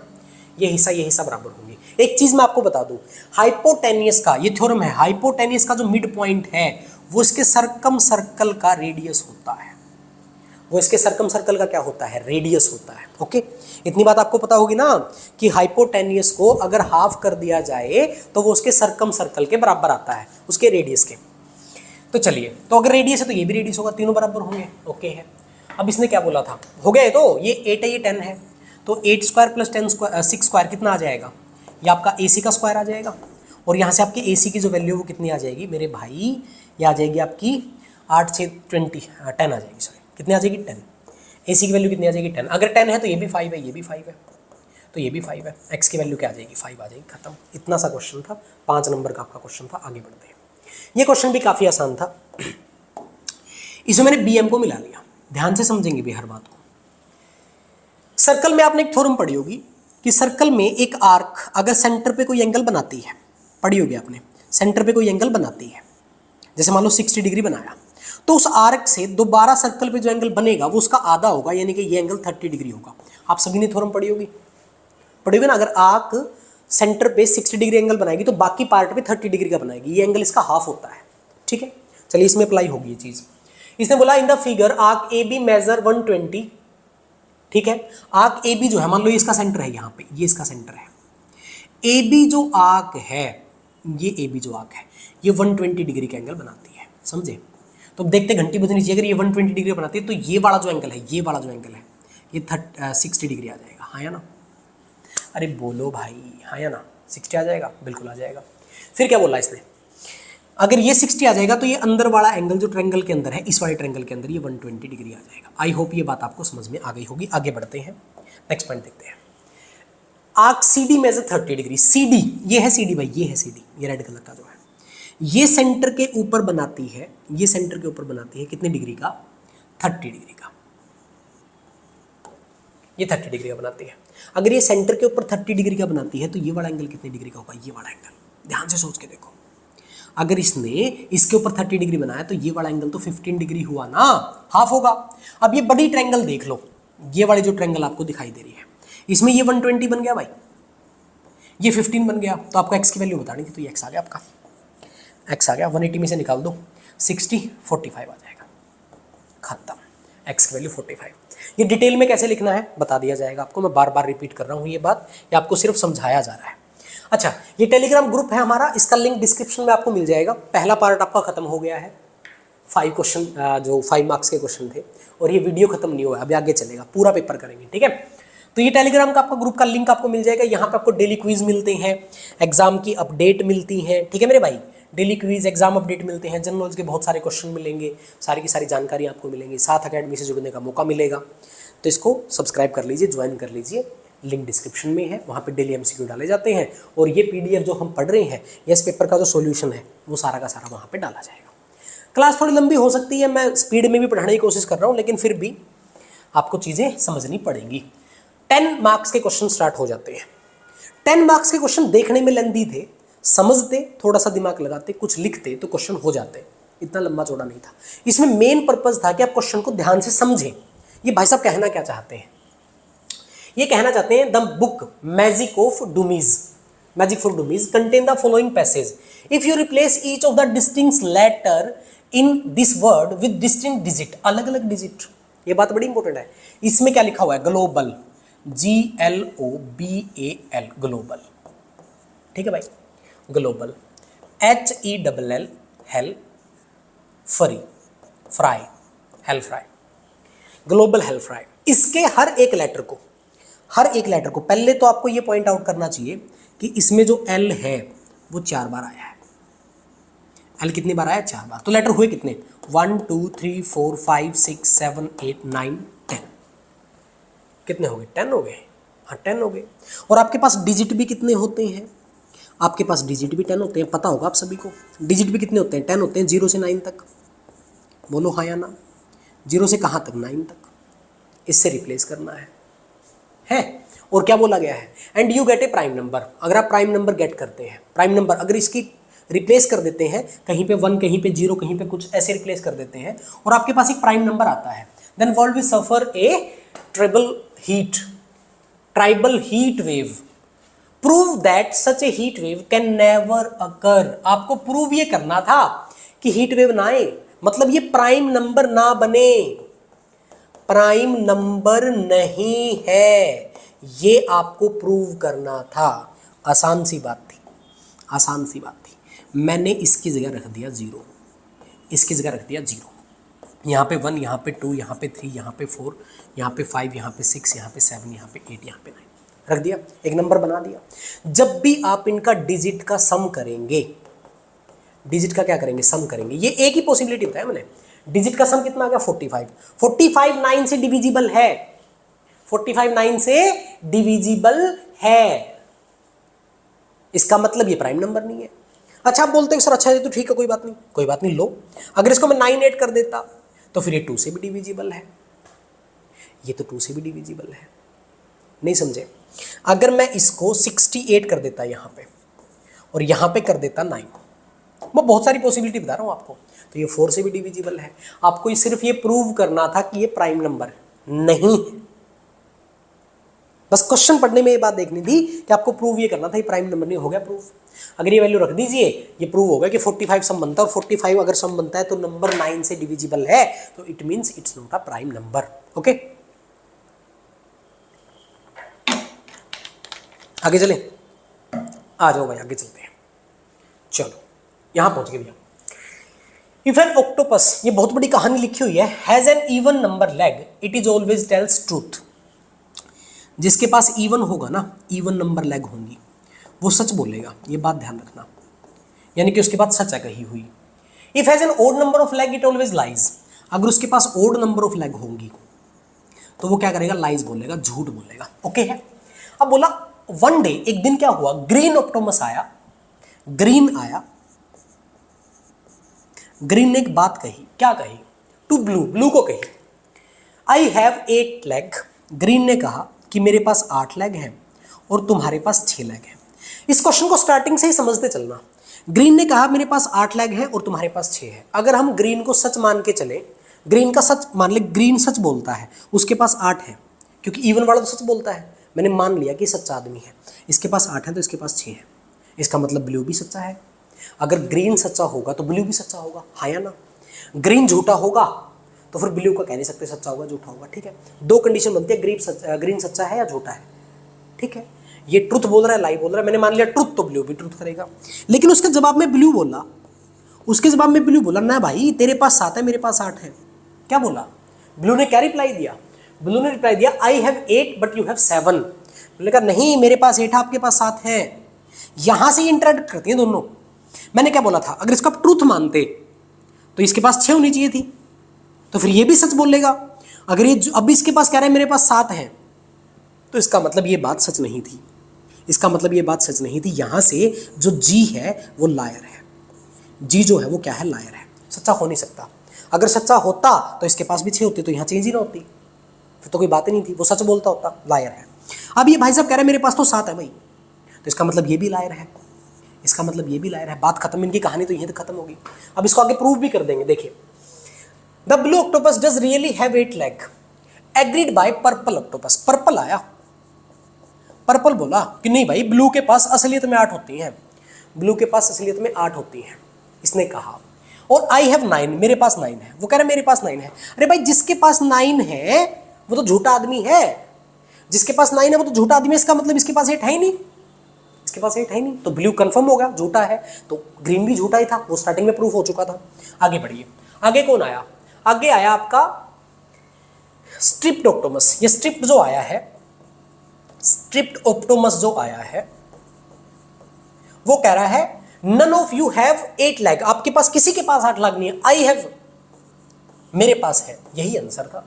[SPEAKER 1] ये हिस्सा बराबर होंगे। एक चीज मैं आपको बता दूं, हाइपोटेनियस का ये थ्योरम है, हाइपोटेनियस का जो मिड पॉइंट है वो इसके सर्कम सर्कल का रेडियस होता है। वो इसके सर्कम सर्कल का क्या होता है, रेडियस होता है। ओके, इतनी बात आपको पता होगी ना कि हाइपोटेन्यूस को अगर हाफ कर दिया जाए तो वो उसके सर्कम सर्कल के बराबर आता है, उसके रेडियस के। तो चलिए, तो अगर रेडियस है तो ये भी रेडियस होगा, तीनों बराबर होंगे। ओके है। अब इसने क्या बोला था, हो गया है, तो ये 8 है, ये 10 है, तो 8 स्क्वायर प्लस 10 स्क्वायर 6 स्क्वायर कितना आ जाएगा, ये आपका AC का स्क्वायर आ जाएगा। और यहाँ से आपकी AC की जो वैल्यू है वो कितनी आ जाएगी मेरे भाई, ये आ जाएगी आपकी 8 से 20 10 आ जाएगी, सॉरी कितनी आ जाएगी 10। AC की वैल्यू कितनी आ जाएगी 10। अगर 10 है तो ये भी 5 है, ये भी 5 है, तो ये भी 5 है। x की वैल्यू क्या आ जाएगी, 5 आ जाएगी, खत्म। इतना सा क्वेश्चन था, 5 नंबर का आपका क्वेश्चन था। आगे बढ़ते हैं। ये क्वेश्चन भी काफ़ी आसान था, इसमें मैंने BM को मिला लिया। ध्यान से समझेंगे भी हर बात को। सर्कल में आपने एक थ्योरम पढ़ी होगी कि सर्कल में एक आर्क अगर सेंटर पे कोई एंगल बनाती है, पढ़ी होगी आपने, सेंटर पे कोई एंगल बनाती है, जैसे मान लो 60 डिग्री बनाया, तो उस आर्क से दोबारा सर्कल पे जो एंगल बनेगा वो उसका आधा होगा, यानी कि ये एंगल 30 डिग्री होगा। आप सभी ने थ्योरम पढ़ी होगी ना। अगर आर्क सेंटर पे 60 डिग्री एंगल बनाएगी तो बाकी पार्ट पे 30 डिग्री का बनाएगी, ये एंगल इसका हाफ होता है। ठीक है, चलिए इसमें अप्लाई होगी ये चीज। इसने बोला in the figure arc AB measure 120। ठीक है, आर्क AB जो है, मान लो ये इसका सेंटर है, यहाँ पे ये इसका सेंटर है। AB जो आर्क है, ये AB जो आर्क है, ये 120 डिग्री का एंगल बनाती है, समझे। तो देखते घंटी बजनी चाहिए, अगर ये 120 डिग्री बनाती है तो ये वाला जो एंगल है, ये वाला जो एंगल है, ये 60 डिग्री आ जाएगा, हाँ या ना। अरे बोलो भाई, हाँ या ना, 60 आ जाएगा, बिल्कुल आ जाएगा। फिर क्या बोला इसने, अगर ये 60 आ जाएगा तो ये अंदर वाला एंगल जो ट्रायंगल के अंदर है, इस वाले ट्रायंगल के अंदर ये 120 डिग्री आ जाएगा। आई होप ये बात आपको समझ में आ गई होगी। आगे बढ़ते हैं, नेक्स्ट पॉइंट देखते हैं। Arc CD measure 30 degree. CD, ये है CD भाई, ये है CD, ये रेड कलर का जो है, ये सेंटर के ऊपर बनाती है, ये सेंटर के ऊपर बनाती है कितने डिग्री का, 30 डिग्री का। ये 30 डिग्री का बनाती है। अगर ये सेंटर के ऊपर 30 डिग्री का बनाती है तो ये वाला एंगल कितने डिग्री का होगा, ये वाला एंगल। ध्यान से सोच के देखो, अगर इसने इसके ऊपर 30 डिग्री बनाया तो ये वाला एंगल तो 15 डिग्री हुआ ना, हाफ होगा। अब ये बड़ी ट्रायंगल देख लो, ये वाली जो ट्रायंगल आपको दिखाई दे रही है, इसमें ये 120 बन गया भाई, ये 15 बन गया, तो आपको x की वैल्यू बतानी थी, तो ये x आ गया आपका, x आ गया। 180 में से निकाल दो 60, 45 आ जाएगा, खत्म। x की वैल्यू 45। ये डिटेल में कैसे लिखना है बता दिया जाएगा आपको, मैं बार बार रिपीट कर रहा हूँ ये बात, ये आपको सिर्फ समझाया जा रहा है। अच्छा, ये टेलीग्राम ग्रुप है हमारा, इसका लिंक डिस्क्रिप्शन में आपको मिल जाएगा। पहला पार्ट आपका खत्म हो गया है, 5 क्वेश्चन जो 5 मार्क्स के क्वेश्चन थे, और ये वीडियो खत्म नहीं हुआ है, अभी आगे चलेगा, पूरा पेपर करेंगे। ठीक है, तो ये टेलीग्राम का आपका ग्रुप का लिंक आपको मिल जाएगा। यहाँ पे आपको डेली क्विज मिलते हैं, एग्जाम की अपडेट मिलती है। ठीक है मेरे भाई, डेली क्विज, एग्जाम अपडेट मिलते हैं, जनरल नॉलेज के बहुत सारे क्वेश्चन मिलेंगे, सारी की सारी जानकारी आपको मिलेंगी, साथ अकेडमी से जुड़ने का मौका मिलेगा। तो इसको सब्सक्राइब कर लीजिए, ज्वाइन कर लीजिए, लिंक डिस्क्रिप्शन में है, वहाँ पे डेली MCQ डाले जाते हैं, और ये PDF जो हम पढ़ रहे हैं, इस पेपर का जो सॉल्यूशन है वो सारा का सारा वहाँ पे डाला जाएगा। क्लास थोड़ी लंबी हो सकती है, मैं स्पीड में भी पढ़ाने की कोशिश कर रहा हूँ, लेकिन फिर भी आपको चीज़ें समझनी पड़ेंगी। 10 मार्क्स के क्वेश्चन स्टार्ट हो जाते हैं। 10 मार्क्स के क्वेश्चन देखने में लेंदी थे, समझते, थोड़ा सा दिमाग लगाते, कुछ लिखते तो क्वेश्चन हो जाते, इतना लंबा चौड़ा नहीं था। इसमें मेन पर्पज था कि आप क्वेश्चन को ध्यान से समझें। ये भाई साहब कहना क्या चाहते हैं, ये कहना चाहते हैं the book magic for dummies contain the following passage, if you replace each of the distinct letter in this word with distinct digit, अलग अलग डिजिट। ये बात बड़ी इंपॉर्टेंट है। इसमें क्या लिखा हुआ है, ग्लोबल, GLOBAL, ग्लोबल। ठीक है भाई, global, HELL, hello, free, fry, hello fry, global hello fry. इसके हर एक लेटर को पहले तो आपको ये पॉइंट आउट करना चाहिए कि इसमें जो L है वो 4 बार आया है। L कितनी बार आया, 4 बार। तो लेटर हुए कितने, 1 2 3 4 5 6 7 8 9 10। कितने हो गए, 10 हो गए, हाँ 10 हो गए। और आपके पास डिजिट भी कितने होते हैं, आपके पास डिजिट भी 10 होते हैं, पता होगा आप सभी को। डिजिट भी कितने होते हैं, 10 होते हैं, 0 से 9 तक। बोलो हाँ या ना, 0 से कहाँ तक, 9 तक। इससे रिप्लेस करना है। और क्या बोला गया है, and you get A prime number. अगर आप प्राइम नंबर गेट करते हैं, प्राइम नंबर अगर इसकी रिप्लेस कर देते हैं, कहीं पे 1, कहीं पे 0, कहीं पे कुछ ऐसे रिप्लेस कर देते हैं, और आपके पास एक प्राइम नंबर आता है, then world will suffer a tribal heat wave. Prove that such a heat wave can never occur. आपको प्रूव ये करना था कि हीट वेव ना आए, मतलब ये प्राइम नंबर ना बने। प्राइम नंबर नहीं है, ये आपको प्रूव करना था। आसान सी बात थी, आसान सी बात थी। मैंने इसकी जगह रख दिया 0, इसकी जगह रख दिया 0, यहाँ पे 1, यहाँ पे 2, यहाँ पे 3, यहाँ पे 4, यहाँ पे 5, यहाँ पे 6, यहाँ पे 7, यहाँ पे 8, यहाँ पे 9 रख दिया, एक नंबर बना दिया। जब भी आप इनका डिजिट का सम करेंगे, डिजिट का क्या करेंगे, सम करेंगे, ये एक ही पॉसिबिलिटी बताया मैंने। डिजिट का सम कितना आ गया 45, 45 9 से डिविजिबल है, 45 9 से डिविजिबल है, इसका मतलब ये प्राइम नंबर नहीं है। अच्छा आप बोलते हैं सर अच्छा ये तो ठीक है, कोई बात नहीं, कोई बात नहीं, लो अगर इसको मैं 9 8 कर देता तो फिर ये 2 से भी डिविजिबल है, ये तो 2 से भी डिविजिबल है, नहीं समझे। अगर मैं इसको 68 कर देता यहाँ पे और यहाँ पे कर देता 9, मैं बहुत सारी पॉसिबिलिटी बता रहा हूँ आपको, तो ये 4 से भी डिविजिबल है। आपको सिर्फ ये प्रूव करना था कि ये प्राइम नंबर नहीं है, बस क्वेश्चन पढ़ने में ये बात देखनी थी कि आपको प्रूव ये करना था ये प्राइम नंबर नहीं, हो गया प्रूफ। अगर ये वैल्यू रख दीजिए, ये प्रूव होगा कि 45 सम बनता है, और 45 अगर सम बनता है तो नंबर 9 से डिविजिबल है, तो it means it's not a prime number. Okay, आगे चले, आ जाओ भाई आगे चलते हैं। चलो यहां पहुंच गए भैया। इफ एन ऑक्टोपस, ये बहुत बड़ी कहानी लिखी हुई है, has an even number leg it is always tells truth. जिसके पास इवन होगा ना, इवन नंबर लेग होंगी, वो सच बोलेगा, ये बात ध्यान रखना, यानी कि उसके बाद सच है कही हुई। If has an odd number of leg it always lies, अगर उसके पास ओड नंबर ऑफ लेग होंगी तो वो क्या करेगा, लाइज बोलेगा, झूठ बोलेगा। ओके है। अब बोला वन डे, एक दिन क्या हुआ, ग्रीन ऑक्टोपस आया, ग्रीन आया, ग्रीन ने एक बात कही, क्या कही, टू ब्लू, ब्लू को कही, आई हैव 8 लेग, ग्रीन ने कहा कि मेरे पास 8 लेग हैं और तुम्हारे पास 6 लेग हैं। इस क्वेश्चन को स्टार्टिंग से ही समझते चलना। ग्रीन ने कहा मेरे पास 8 लेग है और तुम्हारे पास 6 है। अगर हम ग्रीन को सच मान के चले, ग्रीन का सच मान ले, ग्रीन सच बोलता है, उसके पास 8 है, क्योंकि इवन वाला तो सच बोलता है, मैंने मान लिया कि सच्चा आदमी है, इसके पास 8 है तो इसके पास 6 है, इसका मतलब ब्लू भी सच्चा है। अगर ग्रीन सच्चा होगा तो ब्लू भी सच्चा होगा, हाँ या ना। ग्रीन झूठा होगा तो फिर ब्लू का कह नहीं सकते सच्चा होगा झूठा होगा, ठीक है। 2 कंडीशन बनती है, ग्रीन सच्चा है या झूठा है, ठीक है। ये ट्रुथ बोल रहा है, लाई बोल रहा है, मैंने मान लिया ट्रुथ, तो ब्लू भी ट्रुथ करेगा। लेकिन उसके जवाब में ब्लू बोला, उसके जवाब में ब्लू बोला ना भाई तेरे पास 7 है मेरे पास 8 है। क्या बोला ब्लू ने, क्या रिप्लाई दिया, ब्लू ने रिप्लाई दिया I have 8 but you have 7। Blue ने कहा नहीं मेरे पास 8 है आपके पास 7 है। यहां से इंटरेक्ट करती हैं दोनों। मैंने क्या बोला था, अगर इसका ट्रूथ मानते तो इसके पास 6 होनी चाहिए थी, तो फिर ये भी सच बोलेगा। अगर ये अब इसके पास कह रहा है मेरे पास 7 है, तो इसका मतलब ये बात सच नहीं थी, इसका मतलब ये बात सच नहीं थी। यहां से जो जी है वो लायर है, जी जो है वो क्या है, लायर है, सच्चा हो नहीं सकता। अगर सच्चा होता तो इसके पास भी 6 होती, तो यहाँ चेंज ही ना होती, फिर तो कोई बात ही नहीं थी, वो सच बोलता होता, लायर है। अब ये भाई साहब कह रहे हैं मेरे पास तो 7 है भाई, तो इसका मतलब ये भी लायर है, इसका मतलब ये भी लायर है। बात खत्म, इनकी कहानी तो यहीं तक खत्म होगी। अब इसको आगे प्रूव भी कर देंगे। देखिए the blue octopus does really have 8 leg agreed by purple octopus. Purple आया, पर्पल बोला कि नहीं भाई ब्लू के पास असलियत में 8 होती हैं, ब्लू के पास असलियत में 8 होती हैं, इसने कहा। और आई हैव 9, मेरे पास 9 है, वो कह रहा है मेरे पास 9 है। अरे भाई जिसके पास 9 है वो तो झूठा आदमी है, जिसके पास 9 है वो तो झूठा आदमी है, इसका मतलब इसके पास 8 है ही नहीं, इसके पास 8 है ही नहीं, तो ब्लू कंफर्म होगा झूठा है, तो ग्रीन भी झूठा ही था, वो स्टार्टिंग में प्रूफ हो चुका था। आगे बढ़िए, आगे कौन आया, आगे आया आपका स्ट्रिप्ड ऑक्टोपस। ये स्ट्रिप्ड जो आया है, स्ट्रिप्ड ऑक्टोपस जो आया है, वो कह रहा है none of you have 8 leg, आपके पास किसी के पास 8 लेग नहीं है, आई हैव, मेरे पास है, यही आंसर था।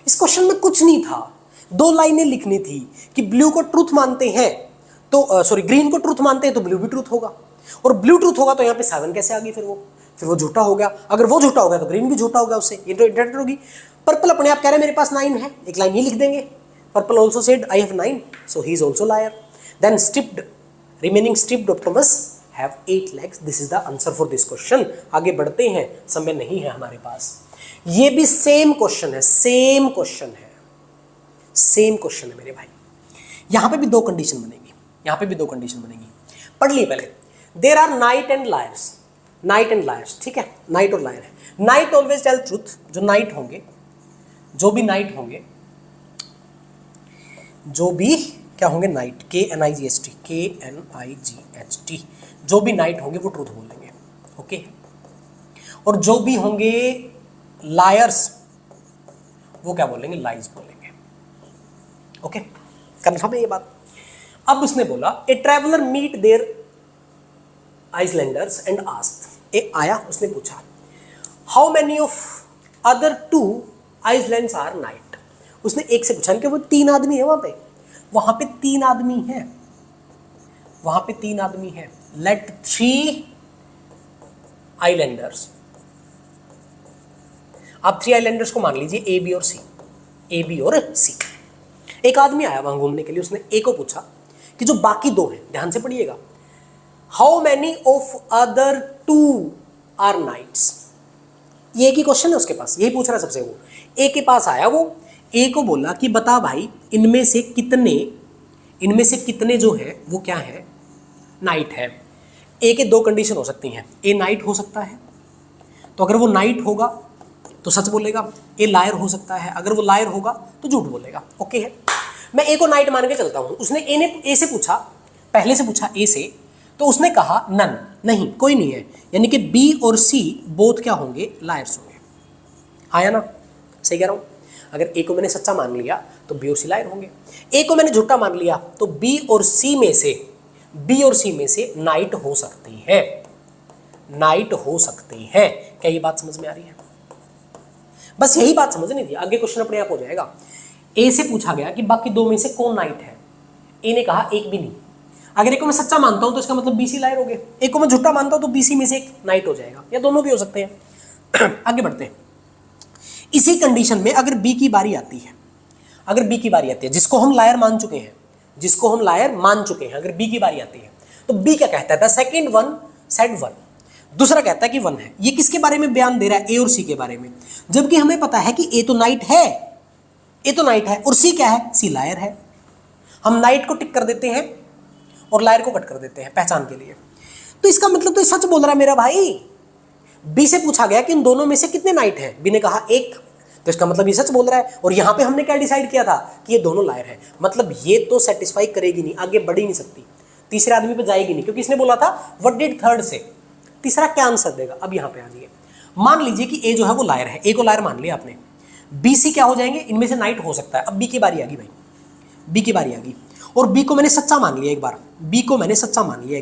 [SPEAKER 1] इस क्वेश्चन में कुछ नहीं था, 2 लाइनें लिखनी थी कि ब्लू को ट्रूथ मानते हैं तो सॉरी ग्रीन को ट्रूथ मानते हैं तो ब्लू भी ट्रूथ होगा, और ब्लू ट्रूथ होगा तो यहाँ पे 7 कैसे आ गई, फिर वो झूठा हो गया। अगर वो झूठा हो गया तो ग्रीन भी झूठा हो गया, उससे ये तो इंटरेक्ट होगी। पर्पल अपने आप कह रहे हैं मेरे पास 9 है, एक लाइन ये लिख देंगे, purple also said I have 9 so he is also liar. Then striped, remaining striped octopus have 8 legs, this is the answer for this question. आगे बढ़ते हैं, समय नहीं है हमारे पास। ये भी सेम क्वेश्चन है, सेम क्वेश्चन है, सेम क्वेश्चन है मेरे भाई। यहां पे भी 2 कंडीशन बनेगी, यहां पे भी 2 कंडीशन बनेगी, पढ़ लिए पहले। There are knight and liars, knight and liars, ठीक है, नाइट और लायर है। नाइट ऑलवेज टेल ट्रूथ, जो नाइट होंगे जो भी नाइट होंगे, जो भी क्या होंगे, नाइट, KNIGHT, KNIGHT, जो भी नाइट होंगे वो ट्रूथ बोलेंगे, ओके। और जो भी होंगे लायर्स वो क्या बोलेंगे, लाइज बोलेंगे, ओके। कन्फर्म है ये बात। अब उसने बोला a traveller meet their islanders and asked, a आया, उसने पूछा how many of other 2 islands are knight. उसने एक से पूछा कि वो 3 आदमी है वहां पे 3 आदमी है, वहां पे 3 आदमी है। लेट 3 आइलैंडर्स, आप 3 आइलैंडर्स को मान लीजिए ए बी और सी, ए बी और सी। एक आदमी आया वहां घूमने के लिए, उसने ए को पूछा कि जो बाकी 2 हैं, ध्यान से पढ़िएगा, how many of other 2 are knights. ये एक ही क्वेश्चन है उसके पास, यही पूछ रहा है सबसे। वो ए के पास आया, वो ए को बोला कि बता भाई इनमें से कितने जो है वो क्या है, नाइट है। ए के 2 कंडीशन हो सकती हैं, ए नाइट हो सकता है, तो अगर वो नाइट होगा तो सच बोलेगा, ए लायर हो सकता है, अगर वो लायर होगा तो झूठ बोलेगा, ओके है। मैं ए को नाइट मान के चलता हूं। उसने ए से पूछा, पहले से पूछा ए से, तो उसने कहा नन, नहीं कोई नहीं है, यानी कि बी और सी बोथ क्या होंगे, लायर्स होंगे। हाँ या ना, सही कह रहा हूं। अगर ए को मैंने सच्चा मान लिया तो बी और सी लायर होंगे, ए को मैंने झूठा मान लिया तो बी और सी में से नाइट हो सकती है, नाइट हो सकती है। क्या ये बात समझ में आ रही है? बस यही बात समझनी थी, आगे क्वेश्चन अपने आप हो जाएगा। ए से पूछा गया कि बाकी 2 में से कौन नाइट है, ए ने कहा एक भी नहीं। अगर ए को मैं सच्चा मानता हूं तो इसका मतलब बीसी लायर हो गए, ए को मैं झूठा मानता हूं तो बीसी में से एक नाइट हो जाएगा, या दोनों भी हो सकते हैं। आगे बढ़ते हैं। इसी कंडीशन में अगर बी की बारी आती है, जिसको हम लायर मान चुके हैं, अगर बी की बारी आती है तो बी क्या कहता है, द सेकंड वन सेड 1, दूसरा कहता है कि 1 है। ये किसके बारे में बयान दे रहा है, ए और सी के बारे में, जबकि हमें पता है कि ए तो नाइट है और सी क्या है, सी लायर है। हम नाइट को टिक कर देते हैं और लायर को कट कर देते हैं पहचान के लिए। तो इसका मतलब तो ये सच बोल रहा है मेरा भाई। बी से पूछा गया कि इन दोनों में से कितने नाइट हैं, बी ने कहा 1, तो इसका मतलब ये सच बोल रहा है। और यहां पे हमने क्या डिसाइड किया था कि ये दोनों लायर है, मतलब ये तो सेटिस्फाई करेगी नहीं, आगे बढ़ ही नहीं सकती, तीसरे आदमी पे जाएगी नहीं, क्योंकि इसने बोला था व्हाट डिड थर्ड से, तीसरा क्या आंसर देगा। अब यहां पे आ जाइए, मान लीजिए कि ए जो है वो लायर है, ए को लायर मान लिया आपने, बी सी क्या हो जाएंगे, इनमें से नाइट हो सकता है। अब बी की बारी आ गई भाई, बी की बारी आ गई, और बी को मैंने सच्चा मान लिया एक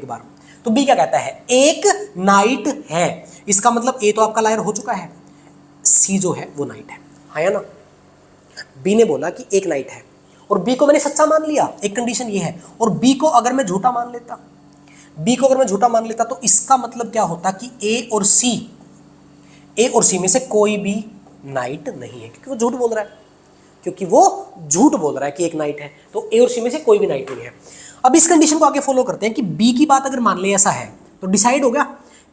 [SPEAKER 1] बार, तो बी क्या कहता है, एक नाइट है। इसका मतलब ए तो आपका लायर हो चुका है, सी जो है वो नाइट है, हाँ या ना। बी ने बोला कि एक नाइट है और बी को मैंने सच्चा मान लिया, एक कंडीशन ये है। और बी को अगर मैं झूठा मान लेता तो इसका मतलब क्या होता कि ए और सी में से कोई भी नाइट नहीं है, क्योंकि वो झूठ बोल रहा है कि एक नाइट है, तो ए और सी में से कोई भी नाइट नहीं है। अब इस कंडीशन को आगे फॉलो करते हैं कि बी की बात अगर मान ले ऐसा है तो डिसाइड हो गया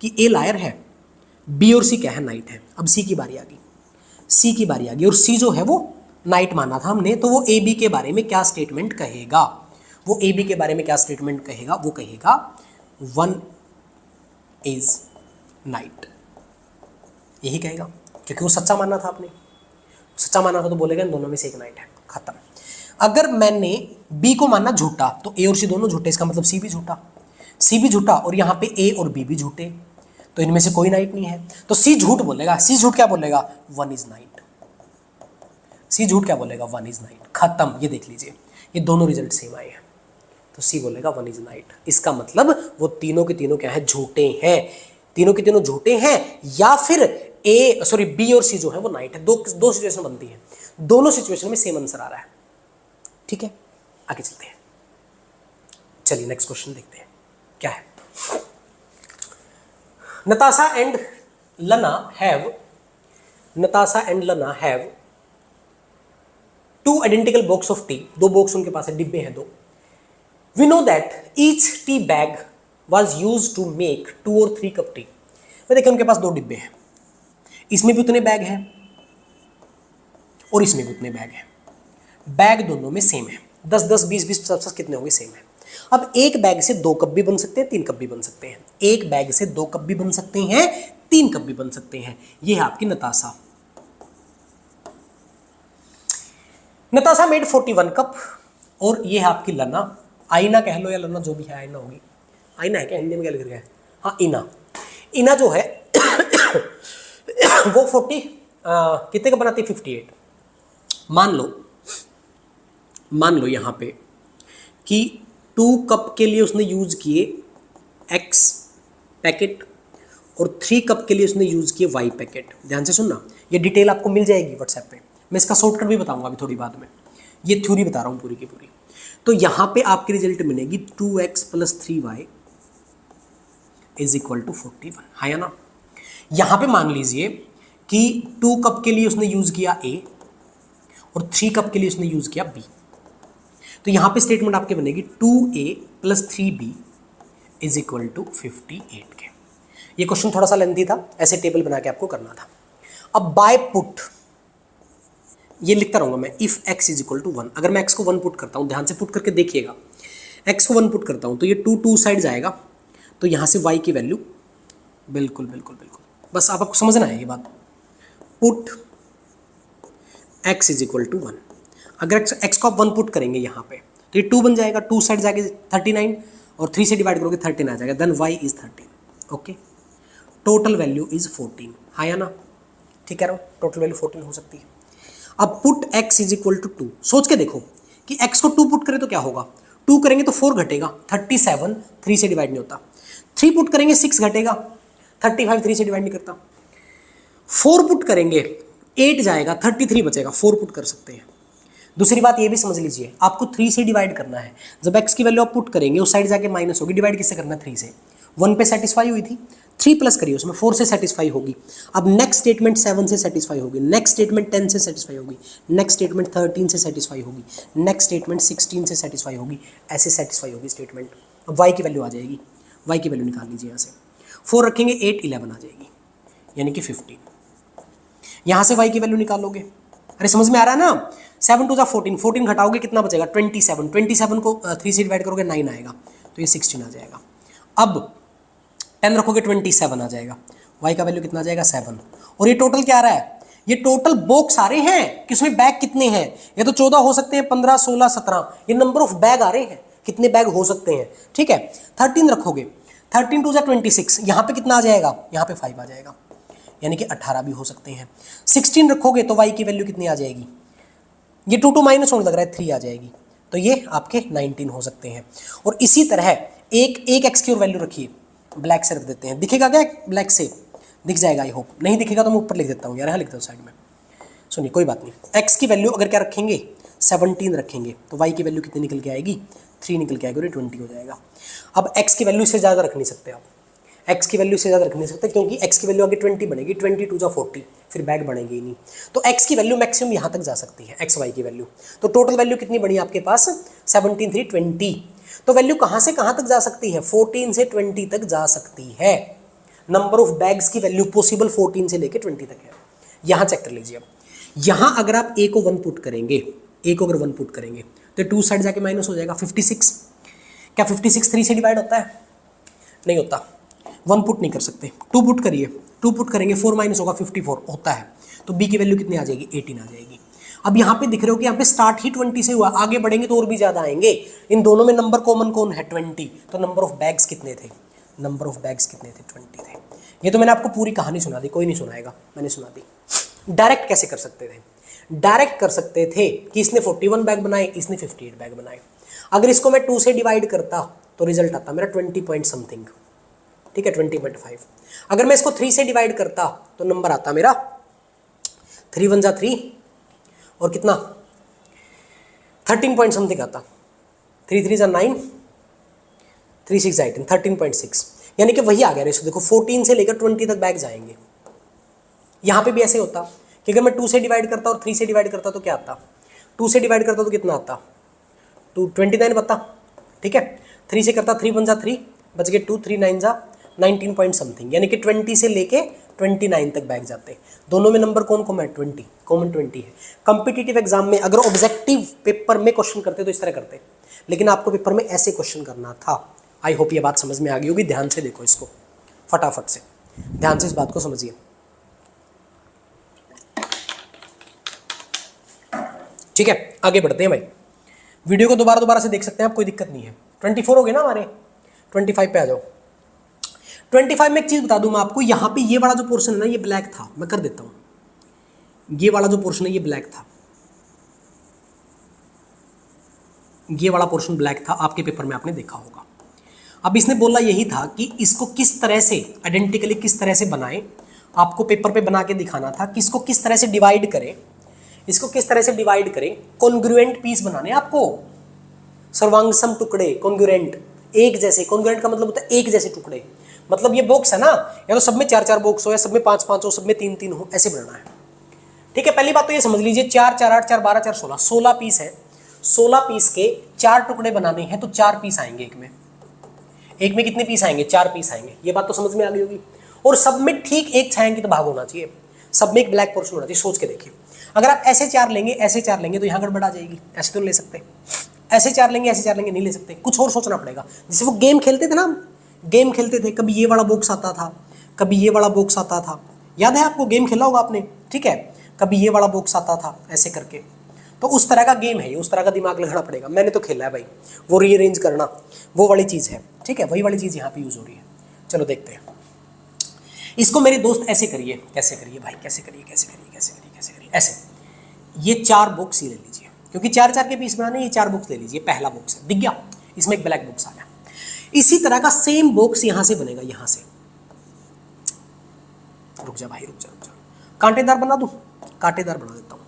[SPEAKER 1] कि ए लायर है, बी और सी क्या है, नाइट है। अब सी की बारी आ गई और सी जो है वो नाइट माना था हमने, तो वो ए बी के बारे में क्या स्टेटमेंट कहेगा, वो कहेगा 1 इज नाइट, यही कहेगा, क्योंकि वो सच्चा माना था आपने, तो बोलेगा इन दोनों में से एक नाइट है, खत्म। अगर मैंने बी को माना झूठा तो ए और सी दोनों झूठे, इसका मतलब सी भी झूठा और यहाँ पे ए और बी भी झूठे, तो इनमें से कोई नाइट नहीं है। तो सी झूठ बोलेगा, क्या बोलेगा, 1 इज नाइट। खत्म। ये देख लीजिए, ये दोनों रिजल्ट सेम आए हैं, तो सी बोलेगा 1 इज नाइट। इसका मतलब वो तीनों के तीनों क्या है, झूठे हैं, या फिर बी और सी जो है वो नाइट है। दो सिचुएशन बनती है, दोनों सिचुएशन में सेम आंसर आ रहा है, ठीक है। आगे चलते हैं, चलिए नेक्स्ट क्वेश्चन देखते हैं क्या है। Natasha and Lana have 2 identical box of tea, 2 box उनके पास है, डिब्बे हैं 2। We know that each tea bag was use to make 2 और 3 कप टी। देखिए उनके पास 2 डिब्बे हैं, इसमें भी उतने बैग हैं और इसमें भी उतने बैग हैं, बैग दोनों में सेम है, 10-10, 20-20 सब कितने होंगे, सेम है। अब एक बैग से 2 कप भी बन सकते हैं, 3 कप भी बन सकते हैं, एक बैग से 2 कप भी बन सकते हैं, 3 कप भी बन सकते हैं। ये है आपकी नताशा। नताशा मेड 41 कप, और ये है आपकी लना, आईना कह लो या लना जो भी है, आईना होगी, आईना है क्या हिंदी में, क्या लिख रहा है, हाँ इना, इना जो है वो 40 कितने का बनाती है, 58। मान लो यहाँ पे कि 2 कप के लिए उसने यूज किए x पैकेट और 3 कप के लिए उसने यूज किए y पैकेट। ध्यान से सुनना, ये डिटेल आपको मिल जाएगी व्हाट्सएप पे, मैं इसका शॉर्टकट भी बताऊंगा अभी थोड़ी बाद में, ये थ्योरी बता रहा हूँ पूरी की पूरी। तो यहाँ पे आपकी रिजल्ट मिलेगी 2x + 3y = 41, है या ना। यहाँ पे मान लीजिए कि 2 कप के लिए उसने यूज किया a और 3 कप के लिए उसने यूज किया b, तो यहाँ पे स्टेटमेंट आपके बनेगी 2a + 3b = 58 के। ये क्वेश्चन थोड़ा सा लेंथी था, ऐसे टेबल बना के आपको करना था। अब बाय पुट ये लिखता रहूंगा मैं, इफ x = 1, अगर मैं x को 1 पुट करता हूँ, ध्यान से पुट करके देखिएगा, x को 1 पुट करता हूँ तो ये 2 साइड जाएगा, तो यहाँ से y की वैल्यू बिल्कुल बिल्कुल बिल्कुल, बस आपको समझना है ये बात, पुट x = 1। अगर x को आप 1 पुट करेंगे यहाँ पे तो ये 2 बन जाएगा, 2 साइड जाके 39 और 3 से डिवाइड करोगे 13 आ जाएगा, then y = 13। Okay, total value is 14, हाँ या ना, ठीक है, टोटल वैल्यू 14 हो सकती है। अब पुट x = 2, सोच के देखो कि x को 2 पुट करें तो क्या होगा, 2 करेंगे तो 4 घटेगा, 37 3 से डिवाइड नहीं होता, 3 पुट करेंगे 6 घटेगा, 35 3 से डिवाइड नहीं करता, 4 पुट करेंगे 8 जाएगा, 33 बचेगा, 4 पुट कर सकते हैं। दूसरी बात ये भी समझ लीजिए, आपको 3 से डिवाइड करना है, जब x की वैल्यू आप पुट करेंगे उस साइड जाके माइनस होगी, डिवाइड किससे करना है, 3 से, 1 पे सेटिस्फाई हुई थी, 3 प्लस करिए उसमें 4 से सेटिस्फाई होगी, अब नेक्स्ट स्टेटमेंट 7 से सेटिस्फाई होगी, नेक्स्ट स्टेटमेंट 10 से सेटिस्फाई होगी, नेक्स्ट स्टेटमेंट 13 से सेटिस्फाई होगी, नेक्स्ट स्टेटमेंट 16 से सेटिस्फाई होगी, ऐसे सेटिस्फाई होगी स्टेटमेंट। अब y की वैल्यू आ जाएगी, y की वैल्यू निकाल लीजिए यहाँ से, 4 रखेंगे 8 11 आ जाएगी, यानी कि 15। यहाँ से y की वैल्यू निकालोगे, अरे समझ में आ रहा है ना, 7 2 14, 14 घटाओगे कितना बचेगा, 27, 27 को 3 से डिवाइड करोगे 9 आएगा, तो ये 16 आ जाएगा। अब 10 रखोगे 27 आ जाएगा, y का वैल्यू कितना आ जाएगा, 7। और ये टोटल क्या आ रहा है, ये टोटल बॉक्स आ रहे हैं कि उसमें बैग कितने हैं, ये तो 14 हो सकते हैं, 15 16 17, ये नंबर ऑफ बैग आ रहे हैं, कितने बैग हो सकते हैं, ठीक है। 13 रखोगे, 13 2 26, यहाँ पे कितना आ जाएगा, यहाँ पे 5 आ जाएगा, यानी कि 18 भी हो सकते हैं। 16 रखोगे तो y की वैल्यू कितनी आ जाएगी, ये 2 माइनस होने लग रहा है, 3 आ जाएगी, तो ये आपके 19 हो सकते हैं। और इसी तरह एक x की और वैल्यू रखिए, ब्लैक से रख देते हैं, दिखेगा क्या, ब्लैक से दिख जाएगा, आई होप, नहीं दिखेगा तो मैं ऊपर लिख देता हूँ यार, यहाँ लिखता हूँ साइड में, सुनिए कोई बात नहीं। x की वैल्यू अगर क्या रखेंगे, 17 रखेंगे, तो y की वैल्यू कितनी निकल के आएगी, 3 निकल के आएगी, और ये 20 हो जाएगा। अब x की वैल्यू से ज़्यादा रख नहीं सकते आप, x की वैल्यू से ज़्यादा रख नहीं सकते, क्योंकि x की वैल्यू आगे 20 बनेगी, 20 2 40, फिर बैग बनेगी ही नहीं, तो x की वैल्यू मैक्सिमम यहाँ तक जा सकती है, x y की वैल्यू। तो टोटल वैल्यू कितनी बनी आपके पास, 17 3 20, तो वैल्यू कहाँ से कहाँ तक जा सकती है, 14 से 20 तक जा सकती है। नंबर ऑफ बैग्स की वैल्यू पॉसिबल 14 से लेकर 20 तक है, यहाँ चेक कर लीजिए। अब यहाँ अगर आप a को 1 पुट करेंगे, a को अगर 1 पुट करेंगे तो 2 साइड जाके माइनस हो जाएगा, 56। क्या 56 3 से डिवाइड होता है, नहीं होता, 1 पुट नहीं कर सकते, 2 पुट करिए, 2 पुट करेंगे 4 माइनस होगा 54 होता है, तो b की वैल्यू कितनी आ जाएगी, 18 आ जाएगी। अब यहाँ पे दिख रहे हो कि यहाँ पे स्टार्ट ही 20 से हुआ, आगे बढ़ेंगे तो और भी ज़्यादा आएंगे, इन दोनों में नंबर कॉमन कौन है, 20, तो नंबर ऑफ बैग्स कितने थे, नंबर ऑफ बैग्स कितने थे, 20 थे। ये तो मैंने आपको पूरी कहानी सुना दी, कोई नहीं सुनाएगा, मैंने सुना दी। डायरेक्ट कैसे कर सकते थे, डायरेक्ट कर सकते थे कि इसने 41 बैग बनाए, इसने 58 बैग बनाए, अगर इसको मैं 2 से डिवाइड करता तो रिजल्ट आता मेरा 20 पॉइंट समथिंग, ठीक है, 20.5। अगर मैं इसको 3 से डिवाइड करता तो नंबर आता मेरा 3 1 जा 3 और कितना 13 पॉइंट समथिंग आता, 3 3 जा 9, 3 6 18, 13.6, यानी कि वही आ गया रेशो। देखो 14 से लेकर 20 तक बैग जाएंगे। यहाँ पे भी ऐसे होता कि अगर मैं 2 से डिवाइड करता और 3 से डिवाइड करता तो क्या आता, 2 से डिवाइड करता तो कितना आता, 29 बता, ठीक है, 3 से करता 3 1 जा 3, बच गए 2 3 9 जा 19 पॉइंट समथिंग, यानी कि 20 से लेके 29 तक बैग जाते। दोनों में नंबर कौन कॉमन है, 20, कॉमन 20 है। कंपिटिटिव एग्जाम में अगर ऑब्जेक्टिव पेपर में क्वेश्चन करते तो इस तरह करते, लेकिन आपको पेपर में ऐसे क्वेश्चन करना था। आई होप ये बात समझ में आ गई होगी, ध्यान से देखो इसको, फटाफट से ध्यान से इस बात को समझिए। ठीक है, आगे बढ़ते हैं भाई। वीडियो को दोबारा से देख सकते हैं आप, कोई दिक्कत नहीं है। 24 हो गए ना हमारे, 25 पे आ जाओ। 25 में एक चीज बता दूं मैं आपको, यहां पे ये वाला जो पोर्शन है ना, ये ब्लैक था, मैं कर देता हूं। ये वाला जो पोर्शन है ये ब्लैक था, ये वाला पोर्शन ब्लैक था, आपके पेपर में आपने देखा होगा। अब इसने बोला यही था कि इसको किस तरह से आइडेंटिकली किस तरह से बनाएं, आपको पेपर पे बना के दिखाना था कि इसको किस तरह से डिवाइड करें, इसको किस तरह से डिवाइड करें। कॉन्ग्रुएंट पीस बनाने आपको, सर्वांगसम टुकड़े, कॉन्ग्रुएंट, एक जैसे। कॉन्ग्रुएंट का मतलब होता है एक जैसे टुकड़े, मतलब ये बॉक्स है ना, या तो सब में 4-4 बॉक्स हो, या सब में 5-5 हो, सब में 3-3 हो, ऐसे बनाना है। ठीक है, पहली बात तो ये समझ लीजिए 4 4 8 4 12 4 16, 16 पीस है। 16 पीस के 4 टुकड़े बनाने हैं तो 4 पीस आएंगे एक में। एक में कितने पीस आएंगे? 4 पीस आएंगे। ये बात तो समझ में आ गई होगी। और सब में ठीक एक छायांकित भाग होना चाहिए, सब में एक ब्लैक पोर्शन होना चाहिए। सोच के देखिए, अगर आप ऐसे 4 लेंगे, ऐसे 4 लेंगे तो यहाँ गड़बड़ आ जाएगी, ऐसे तो नहीं ले सकते। ऐसे 4 लेंगे, ऐसे 4 लेंगे, नहीं ले सकते, कुछ और सोचना पड़ेगा। जैसे वो गेम खेलते थे ना, गेम खेलते थे, कभी ये वाला बॉक्स आता था, कभी ये वाला बॉक्स आता था, याद है आपको? गेम खेला होगा आपने, ठीक है, कभी ये वाला बॉक्स आता था ऐसे करके। तो उस तरह का गेम है ये, उस तरह का दिमाग लगाना पड़ेगा। मैंने तो खेला है भाई, वो रीअरेंज करना, वो वाली चीज़ है, ठीक है, वही वाली चीज़ यहाँ पे यूज़ हो रही है। चलो देखते हैं इसको। मेरे दोस्त ऐसे करिए, कैसे करिए भाई, कैसे करिए, कैसे करिए, कैसे करिए, कैसे करिए, ऐसे। ये 4 बॉक्स ही ले लीजिए, क्योंकि 4-4 के पीस बनाने, ये 4 बॉक्स ले लीजिए। पहला बॉक्स है, दिख गया, इसमें एक ब्लैक बॉक्स आ गया। इसी तरह का सेम बॉक्स यहां से बनेगा, यहां से। रुक जा भाई, रुक जा, रुक जा, कांटेदार बना दूं, कांटेदार बना देता हूं।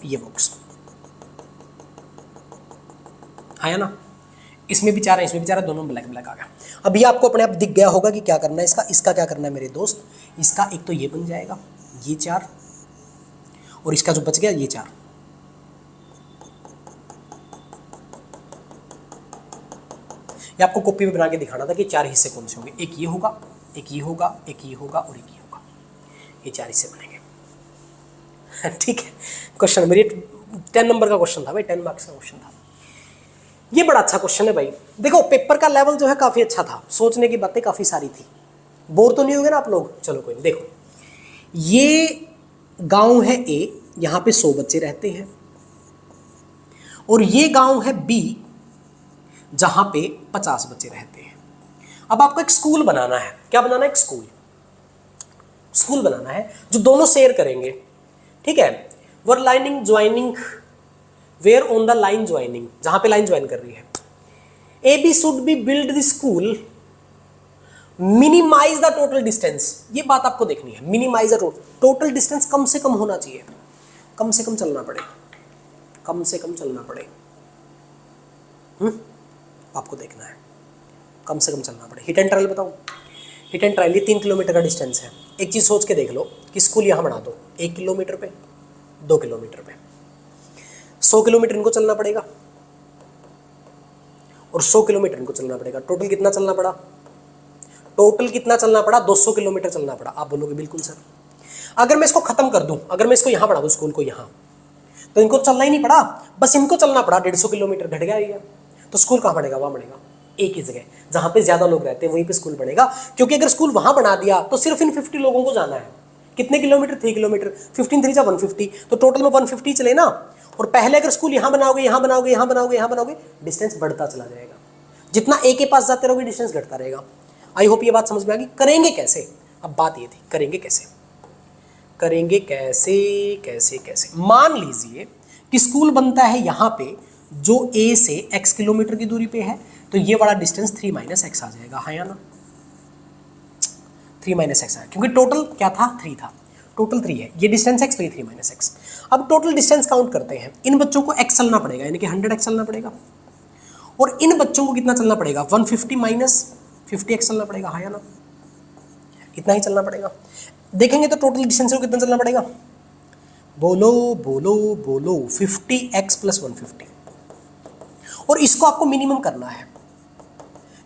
[SPEAKER 1] ये बॉक्स है ना, इसमें भी 4 है, इसमें भी 4 है, दोनों में ब्लैक ब्लैक आ गया। अभी आपको अपने आप दिख गया होगा कि क्या करना है इसका। इसका क्या करना है मेरे दोस्त, इसका एक तो ये बन जाएगा, ये 4, और इसका जो बच गया ये 4। ये आपको कॉपी में बना के दिखाना था कि 4 हिस्से कौन से होंगे। एक ये होगा, एक ये होगा, एक ये होगा और एक ये होगा, ये 4 हिस्से बनेंगे। ठीक है, क्वेश्चन मेरी 10 नंबर का क्वेश्चन था भाई, 10 मार्क्स का क्वेश्चन था। ये बड़ा अच्छा क्वेश्चन है भाई। देखो पेपर का लेवल जो है काफी अच्छा था, सोचने की बातें काफी सारी थी। बोर तो नहीं हो गए ना आप लोग? चलो कोई नहीं। देखो ये गांव है ए, यहां पे 100 बच्चे रहते हैं, और ये गांव है बी जहां पे 50 बच्चे रहते हैं। अब आपको एक स्कूल बनाना है। क्या बनाना है? एक स्कूल, स्कूल बनाना है जो दोनों शेयर करेंगे, ठीक है। Where lining joining, where on the line joining, जहां पे लाइन ज्वाइन कर रही है। A B should be build the school, minimize the total distance. ये बात आपको देखनी है, मिनिमाइज द टोटल डिस्टेंस कम से कम होना चाहिए, कम से कम चलना पड़े, कम से कम चलना पड़े। आपको देखना है, कम से कम चलना पड़े। हिट एंड ट्रायल बताऊं? हिट एंड ट्रायल, ये 3 किलोमीटर का डिस्टेंस है। एक चीज सोच के देख लो कि स्कूल यहां बना दो 1 किलोमीटर पे, 2 किलोमीटर पे, 100 किलोमीटर इनको चलना पड़ेगा और 100 किलोमीटर इनको चलना पड़ेगा। टोटल कितना चलना पड़ा? टोटल कितना चलना पड़ा? 200 किलोमीटर चलना पड़ा। आप बोलोगे बिल्कुल सर, अगर मैं इसको खत्म कर दूं, अगर मैं इसको यहां बढ़ा दूं स्कूल को यहां, तो इनको चलना ही नहीं पड़ा, बस इनको चलना पड़ा 150 किलोमीटर। घट गया। तो स्कूल कहां बनेगा? वहां बनेगा, एक ही जगह जहां पे ज्यादा लोग रहते हैं वहीं पे स्कूल बनेगा। क्योंकि अगर स्कूल वहां बना दिया तो सिर्फ इन 50 लोगों को जाना है। कितने किलोमीटर? 3 किलोमीटर। 15 3 150, तो टोटल में 150 चले ना। और पहले अगर स्कूल यहां बनाओगे, यहां बनाओगे, यहां बनाओगे, यहां बनाओगे, डिस्टेंस बढ़ता चला जाएगा। जितना ए के पास जाते रहोगे डिस्टेंस घटता रहेगा। आई होप ये बात समझ में आ गई। करेंगे कैसे? अब बात ये थी, करेंगे कैसे? करेंगे कैसे? कैसे कैसे? मान लीजिए कि स्कूल बनता है यहां पे, जो ए से x किलोमीटर की दूरी पे है, तो ये वाला डिस्टेंस 3 - x आ जाएगा, हाँ या ना? 3 - x आया, क्योंकि टोटल क्या था? 3 था, टोटल 3 है। ये डिस्टेंस x, तो ये 3 - x। अब टोटल डिस्टेंस काउंट करते हैं। इन बच्चों को x चलना पड़ेगा, यानी कि 100x चलना पड़ेगा, और इन बच्चों को कितना चलना पड़ेगा? 150 - 50x चलना पड़ेगा, हाँ या ना? इतना ही चलना पड़ेगा। देखेंगे तो टोटल डिस्टेंस को कितना चलना पड़ेगा? बोलो बोलो बोलो, 50x + 150। और इसको आपको मिनिमम करना है।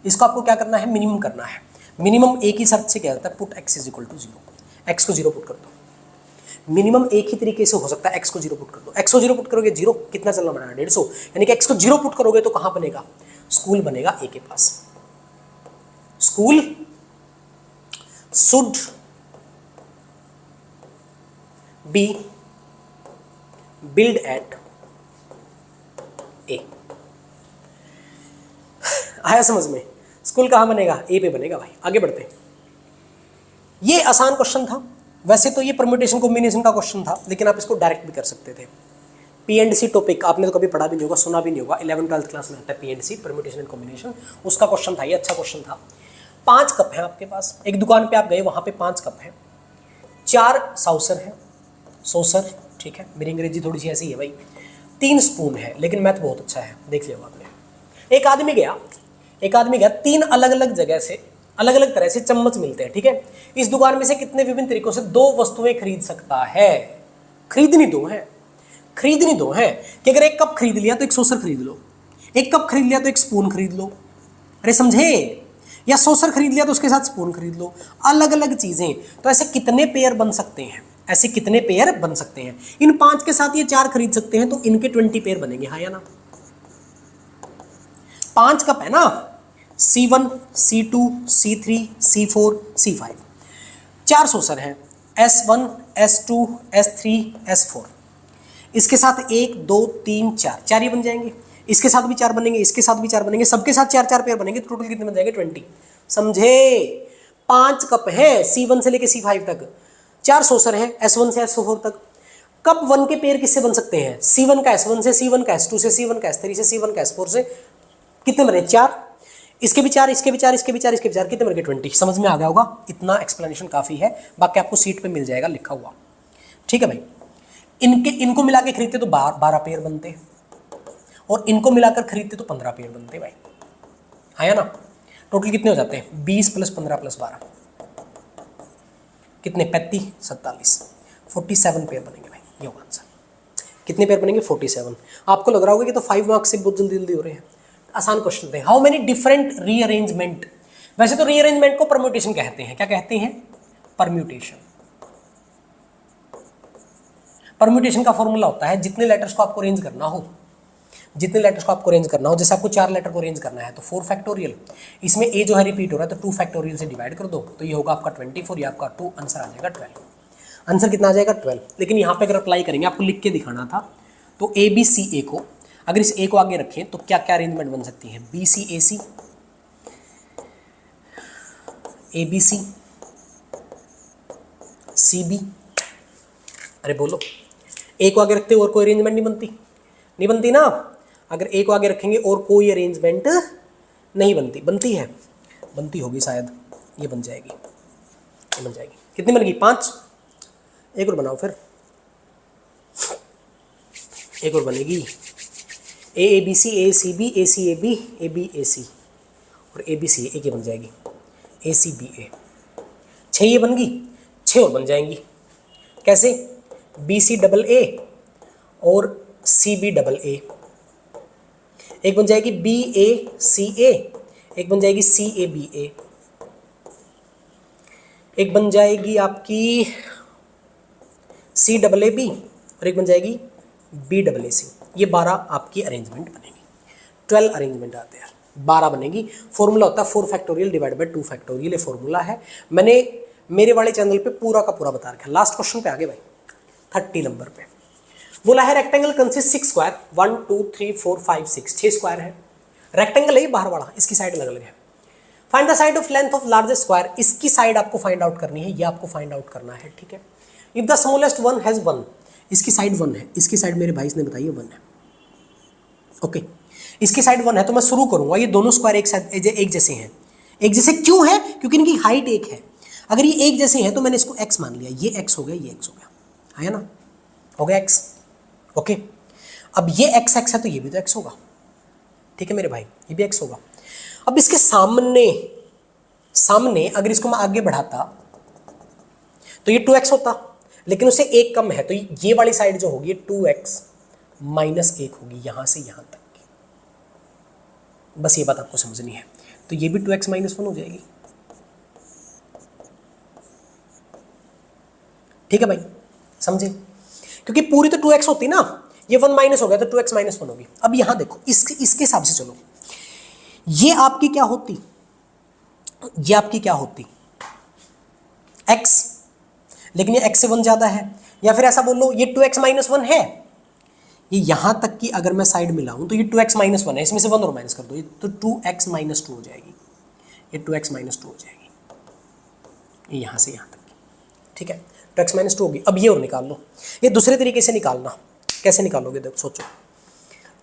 [SPEAKER 1] इसको आपको क्या करना है? मिनिमम करना है। मिनिमम एक ही शर्त से क्या होता है? Put x = 0। x को 0 पुट कर दो। मिनिमम एक ही तरीके से हो सकता है, x को 0 पुट कर दो। x को 0 पुट करोगे 0, कितना चलना पड़ेगा? 150। यानी कि x को 0 पुट करोगे तो कहां बनेगा? स्कूल बनेगा a के पास। School should be build at A. आया समझ में? स्कूल कहाँ बनेगा? ए पे बनेगा भाई। आगे बढ़ते हैं। ये आसान क्वेश्चन था। वैसे तो ये परम्यूटेशन कॉम्बिनेशन का क्वेश्चन था, लेकिन आप इसको डायरेक्ट भी कर सकते थे। पी एंड सी टॉपिक आपने तो कभी पढ़ा भी नहीं होगा, सुना भी नहीं होगा। 11th-12th क्लास में आता है P and C, permutation and combination, उसका क्वेश्चन था ये। अच्छा क्वेश्चन था। 5 कप हैं आपके पास। एक दुकान पे आप गए, वहां पे 5 कप हैं, 4 सॉसर है, सॉसर, ठीक है, मेरी अंग्रेजी थोड़ी सी ऐसी है भाई। 3 स्पून है, लेकिन मैथ बहुत अच्छा है, देख लिया आपने। एक आदमी गया 3 अलग अलग जगह से, अलग अलग तरह से चम्मच मिलते हैं, ठीक है। इस दुकान में से कितने विभिन्न तरीकों से 2 वस्तुएं खरीद सकता है? खरीदनी दो है कि अगर एक कप खरीद लिया तो एक सॉसर खरीद लो, एक कप खरीद लिया तो एक स्पून खरीद लो, अरे समझे? या सॉसर खरीद लिया तो उसके साथ स्पून खरीद लो, अलग अलग चीजें। तो ऐसे कितने पेयर बन सकते हैं? इन 5 के साथ ये 4 खरीद सकते हैं, तो इनके 20 पेयर बनेंगे, हाँ या ना? 5 कप है ना, C1, C2, C3, C4, C5, 4 saucer हैं, S1, S2, S3, S4। इसके साथ 1 2 3 4 ये बन जाएंगे। इसके साथ भी 4 बनेंगे, इसके साथ भी 4 बनेंगे, सबके साथ 4 पेयर बनेंगे। टोटल कितने बन जाएंगे? 20। समझे? 5 कप है C1 से लेके C5 तक, 4 सॉसर है S1 से S4 तक। कप 1 के पेयर किससे बन सकते हैं? C1 का S1 से, C1 का S2 से, C1 का S3 से, C1 का S4 से। कितने बने? 4। इसके भी 4, इसके भी 4, इसके भी 4, इसके भी 4, कितने बन गए? 20। समझ में आ गया होगा? इतना एक्सप्लेनेशन काफी है, बाकी आपको सीट पे मिल जाएगा लिखा हुआ, ठीक है भाई। इनको मिला के खरीदते तो 12 पेयर बनते, और इनको मिलाकर खरीदते तो 15 पेयर बनते भाई, हाँ या ना? टोटल कितने हो जाते हैं? 20 + 15 + 12 कितने? 35 47 47 पेयर बनेंगे भाई, ये होगा आंसर। कितने पेयर बनेंगे? 47। आपको लग रहा होगा कि तो 5 मार्क्स से बहुत जल्दी जल्दी हो रहे हैं। आसान क्वेश्चन थे। How many different rearrangement? वैसे तो रीअरेंजमेंट को परम्यूटेशन कहते हैं। क्या कहते हैं? परम्यूटेशन। परम्यूटेशन का फॉर्मूला होता है जितने लेटर्स को आपको अरेंज करना हो, जैसे आपको 4 लेटर को अरेंज करना है तो 4 फैक्टोरियल, इसमें ए जो है रिपीट हो रहा है तो 2 फैक्टोरियल से डिवाइड कर दो, तो ये होगा आपका 24, ये आपका 2, आंसर आ जाएगा 12। आंसर कितना आ जाएगा? 12। लेकिन यहाँ पे अगर अप्लाई करेंगे, आपको लिख के दिखाना था, तो ABCA को, अगर इस ए को आगे रखें तो क्या क्या अरेंजमेंट बन सकती है? BCAC, ABC, CB। अरे बोलो, ए को आगे रखते और कोई अरेंजमेंट नहीं बनती ना। अगर ए को आगे रखेंगे और कोई अरेंजमेंट नहीं बनती है, बनती होगी शायद, ये बन जाएगी। कितनी बनेगी? 5। एक और बनाओ, फिर एक और बनेगी, AABC, ACB, ACAB, ABAC और ABC, एक ये बन जाएगी ACBA। 6 ये बन गई, 6 और बन जाएंगी। कैसे? BCAA और CBAA। एक बन जाएगी BACA, एक बन जाएगी CABA, एक बन जाएगी आपकी CAAB और एक बन जाएगी BAAC। ये 12 आपकी अरेंजमेंट बनेगी। 12 अरेंजमेंट आते हैं, 12 बनेगी। फॉर्मूला होता है 4 फैक्टोरियल डिवाइड बाय 2 फैक्टोरियल, ये फॉर्मूला है। मैंने मेरे वाले चैनल पे पूरा का पूरा बता रखा है। लास्ट क्वेश्चन पे आगे भाई, 30 नंबर पे बोला है रेक्टेंगल कंसिस्ट 6 स्क्वायर, 1 2 3 4 5 6 स्क्वायर है। रेक्टेंगल है बाहर वाला, इसकी साइड अलग अलग है। Find the side of length of largest square, इसकी साइड आपको फाइंड आउट करनी है, ये आपको फाइंड आउट करना है, ठीक है। If the smallest one has 1, इसकी साइड 1 है, इसकी साइड मेरे भाई ने बताई है 1 है, ओके। इसकी साइड 1 है तो मैं शुरू करूंगा, ये दोनों स्क्वायर एक जैसे हैं। एक जैसे क्यों है? क्योंकि इनकी हाइट एक है। अगर ये एक जैसे हैं तो मैंने इसको x मान लिया, ये x हो गया, ये x हो गया, है ना? हो गया x, ओके। अब ये x है तो ये भी तो x होगा, ठीक है मेरे भाई, ये भी x होगा। अब इसके सामने अगर इसको मैं आगे बढ़ाता तो ये 2x होता, लेकिन उससे 1 कम है, तो ये वाली साइड जो होगी 2x - 1 होगी, यहां से यहां तक की। बस ये बात आपको समझनी है। तो ये भी 2x - 1 हो जाएगी, ठीक है भाई, समझे? क्योंकि पूरी तो 2x होती ना, ये 1 माइनस हो गया तो 2x - 1 होगी। अब यहां देखो, इसके हिसाब से चलो, ये आपकी क्या होती, x, लेकिन ये x से 1 ज़्यादा है, या फिर ऐसा बोल लो ये 2x माइनस 1 है। ये यहाँ तक कि अगर मैं साइड मिलाऊँ तो ये 2x माइनस 1 है, इसमें से 1 और माइनस कर दो, ये तो 2x माइनस 2 हो जाएगी, ये 2x माइनस 2 हो जाएगी, ये यहाँ से यहाँ तक की, ठीक है। 2x माइनस 2 होगी। अब ये और निकाल लो, ये दूसरे तरीके से निकालना, कैसे निकालोगे देखो, सोचो।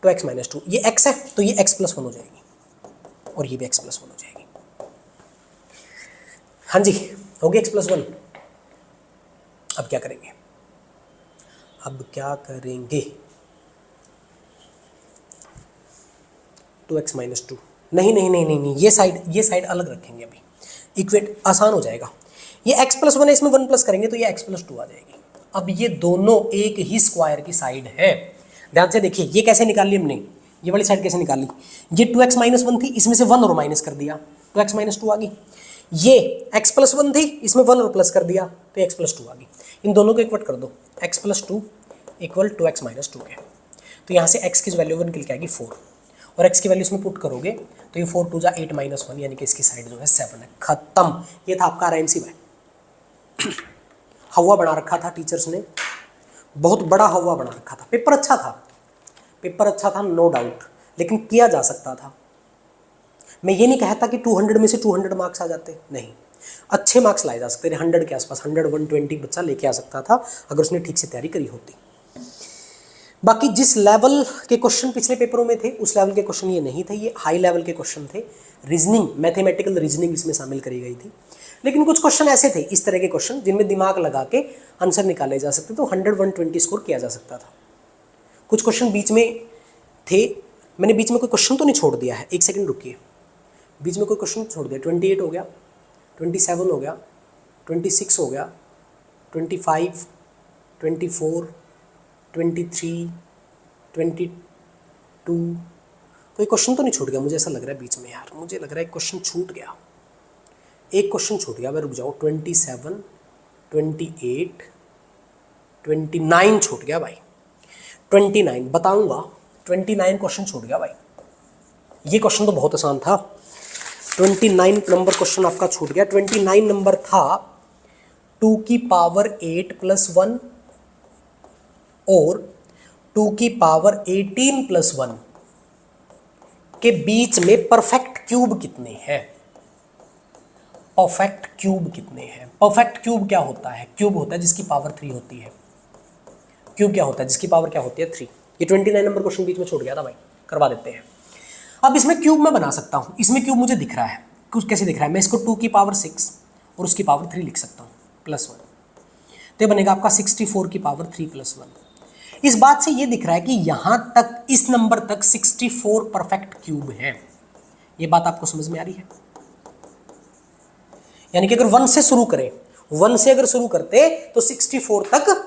[SPEAKER 1] 2x माइनस 2, ये x है तो ये x प्लस 1 हो जाएगी, और ये भी x प्लस 1 हो जाएगी। हाँ जी, होगी x प्लस 1। अब क्या करेंगे, अब क्या करेंगे, 2x माइनस 2, नहीं नहीं नहीं नहीं नहीं, ये साइड अलग रखेंगे, अभी इक्वेट आसान हो जाएगा। ये x प्लस 1 है, इसमें 1 प्लस करेंगे तो ये x प्लस 2 आ जाएगी। अब ये दोनों एक ही स्क्वायर की साइड है, ध्यान से देखिए, ये कैसे निकाल ली हमने, ये वाली साइड कैसे निकाल ली, ये 2x माइनस 1 थी, इसमें से 1 और माइनस कर दिया, 2x माइनस 2 आ गई। ये x प्लस 1 थी, इसमें 1 और प्लस कर दिया तो x प्लस 2 आ गई। इन दोनों को इक्वट कर दो, x plus 2 equal 2x minus 2 है, तो यहाँ से x की वैल्यू 1 निकल के आएगी 4, और x की वैल्यू इसमें पुट करोगे तो ये 4 2 जा 8 माइनस 1, यानी कि इसकी साइड जो है 7 है। खत्म, ये था आपका RIMC भाई। हवा बना रखा था टीचर्स ने, बहुत बड़ा हवा बना रखा था। पेपर अच्छा था, पेपर अच्छा था नो डाउट, लेकिन किया जा सकता था। मैं ये नहीं कहता कि 200 में से 200 मार्क्स आ जाते, नहीं, अच्छे मार्क्स लाए जा सकते थे, 100 के आसपास, 100 120 बच्चा लेके आ सकता था अगर उसने ठीक से तैयारी करी होती। बाकी जिस लेवल के क्वेश्चन पिछले पेपरों में थे उस लेवल के क्वेश्चन ये नहीं थे, ये हाई लेवल के क्वेश्चन थे। रीजनिंग, मैथमेटिकल रीजनिंग इसमें शामिल करी गई थी, लेकिन कुछ क्वेश्चन ऐसे थे, इस तरह के क्वेश्चन जिनमें दिमाग लगा के आंसर निकाले जा सकते, तो 100 120 स्कोर किया जा सकता था। कुछ क्वेश्चन बीच में थे, मैंने बीच में कोई क्वेश्चन तो नहीं छोड़ दिया है, एक सेकंड रुकिए, बीच में कोई क्वेश्चन छोड़ दिया। 28 हो गया, 27 हो गया, 26 हो गया, 25, 24, 23, 22, कोई क्वेश्चन तो नहीं छूट गया, मुझे ऐसा लग रहा है बीच में, यार मुझे लग रहा है एक क्वेश्चन छूट गया, एक क्वेश्चन छूट गया, मैं रुक जाऊँ। 27, 28, 29 छूट गया भाई, 29 बताऊंगा, 29 क्वेश्चन छूट गया भाई। ये क्वेश्चन तो बहुत आसान था, 29 नंबर क्वेश्चन आपका छूट गया। 29 नंबर था 2 की पावर 8 प्लस 1 और 2 की पावर 18 प्लस 1 के बीच में परफेक्ट क्यूब कितने हैं। परफेक्ट क्यूब कितने हैं। परफेक्ट क्यूब क्या होता है, क्यूब होता है जिसकी पावर 3 होती है। क्यूब क्या होता है, जिसकी पावर क्या होती है 3। ये 29 नंबर क्वेश्चन बीच में छूट गया था भाई, करवा देते हैं। अब इसमें क्यूब मैं बना सकता हूँ, इसमें क्यूब मुझे दिख रहा है, कुछ कैसे दिख रहा है, मैं इसको 2 की पावर 6 और उसकी पावर 3 लिख सकता हूँ प्लस 1, तो ये बनेगा आपका 64 की पावर 3 प्लस 1। इस बात से ये दिख रहा है कि यहाँ तक, इस नंबर तक 64 परफेक्ट क्यूब है। ये बात आपको समझ में आ रही है, यानी कि अगर 1 से शुरू करें, 1 से अगर शुरू करते तो 64 तक,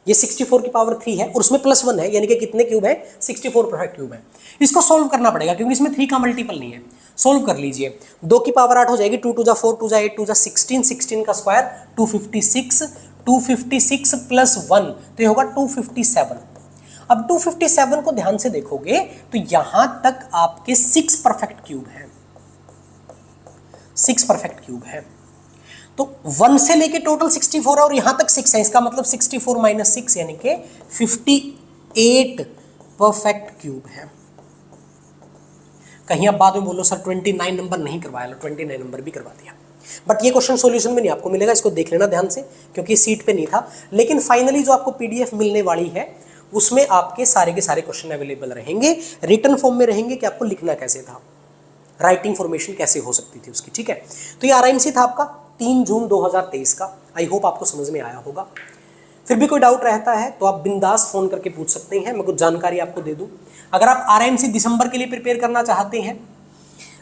[SPEAKER 1] ये 64 की पावर 3 है और उसमें प्लस 1 है, यानी कि कितने क्यूब है, 64 परफेक्ट क्यूब है। इसको सोल्व करना पड़ेगा क्योंकि इसमें 3 का मल्टीपल नहीं है। सोल्व कर लीजिए, 2 की पावर 8 हो जाएगी, 2 2 जा 4, 2 जा 8, 2 जा 16, 16 का स्क्वायर 256, 256 प्लस 1 तो ये होगा 257। अब 257 को ध्यान से देखोगे तो यहां तक आपके 6 परफेक्ट क्यूब है, 6 परफेक्ट क्यूब है। तो 1 से लेके टोटल 64 है और यहां तक 6 है, इसका मतलब 64 माइनस 6 यानी कि 58 परफेक्ट क्यूब है। कहीं आप बाद में बोलो सर 29 नंबर नहीं करवाया, 29 नंबर भी करवा दिया, बट ये क्वेश्चन सॉल्यूशन में नहीं आपको मिलेगा, इसको देख लेना ध्यान से क्योंकि सीट पे नहीं था। लेकिन फाइनली जो आपको पीडीएफ मिलने वाली है उसमें आपके सारे के सारे क्वेश्चन अवेलेबल रहेंगे, रिटन फॉर्म में रहेंगे कि आपको लिखना कैसे था, राइटिंग फॉर्मेशन कैसे हो सकती थी उसकी, ठीक है। तो ये RIMC था आपका 3 जून 2023 का। आई होप आपको समझ में आया होगा। फिर भी कोई डाउट रहता है तो आप बिंदास फोन करके पूछ सकते हैं, मैं कुछ जानकारी आपको दे दूं। अगर आप RIMC दिसंबर के लिए प्रिपेयर करना चाहते हैं,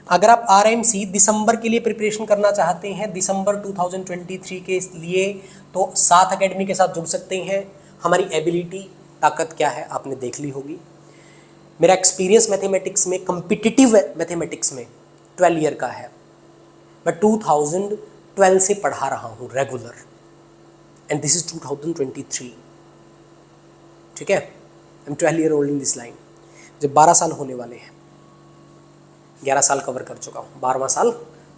[SPEAKER 1] अगर आप RIMC दिसंबर के लिए प्रिपरेशन करना चाहते हैं, दिसंबर 2023 के लिए, तो साथ अकेडमी के साथ जुड़ सकते हैं। हमारी एबिलिटी, ताकत क्या है आपने देख ली होगी। मेरा एक्सपीरियंस मैथमेटिक्स में, कम्पिटिटिव मैथमेटिक्स में 12 ईयर का है। मैं 2012 से पढ़ा रहा हूँ रेगुलर, एंड दिस इज 2023, ठीक है। I am 12 year old in this line. जब 12 साल होने वाले हैं, 11 साल कवर कर चुका हूँ, 12वां साल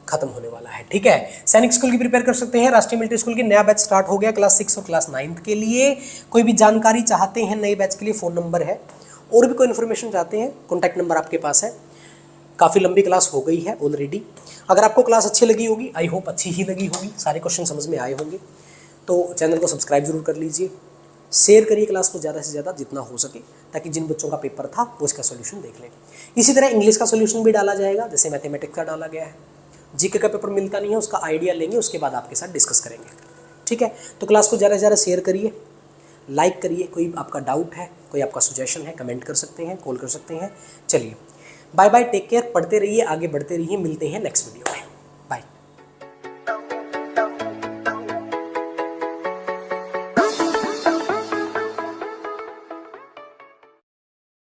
[SPEAKER 1] खत्म होने वाला है। ठीक है, सैनिक स्कूल की प्रिपेयर कर सकते हैं, राष्ट्रीय मिलिट्री स्कूल की नया बैच स्टार्ट हो गया क्लास 6 और क्लास 9 के लिए। कोई भी जानकारी चाहते हैं नए बैच के लिए, फ़ोन नंबर है। और भी कोई इन्फॉर्मेशन चाहते हैं, कॉन्टैक्ट नंबर आपके पास है। काफ़ी लंबी क्लास हो गई है ऑलरेडी। अगर आपको क्लास अच्छी लगी होगी, आई होप अच्छी ही लगी होगी, सारे क्वेश्चन समझ में आए होंगे, तो चैनल को सब्सक्राइब जरूर कर लीजिए। शेयर करिए क्लास को ज़्यादा से ज़्यादा जितना हो सके, ताकि जिन बच्चों का पेपर था वो इसका सोल्यूशन देख लें। इसी तरह इंग्लिश का सोल्यूशन भी डाला जाएगा, जैसे मैथमेटिक्स का डाला गया है। जीके का पेपर मिलता नहीं है, उसका आइडिया लेंगे, उसके बाद आपके साथ डिस्कस करेंगे। ठीक है, तो क्लास को ज़्यादा से ज़्यादा शेयर करिए, लाइक करिए। कोई आपका डाउट है, कोई आपका सुजेशन है, कमेंट कर सकते हैं, कॉल कर सकते हैं। चलिए बाय बाय, टेक केयर, पढ़ते रहिए, आगे बढ़ते रहिए, मिलते हैं नेक्स्ट वीडियो में।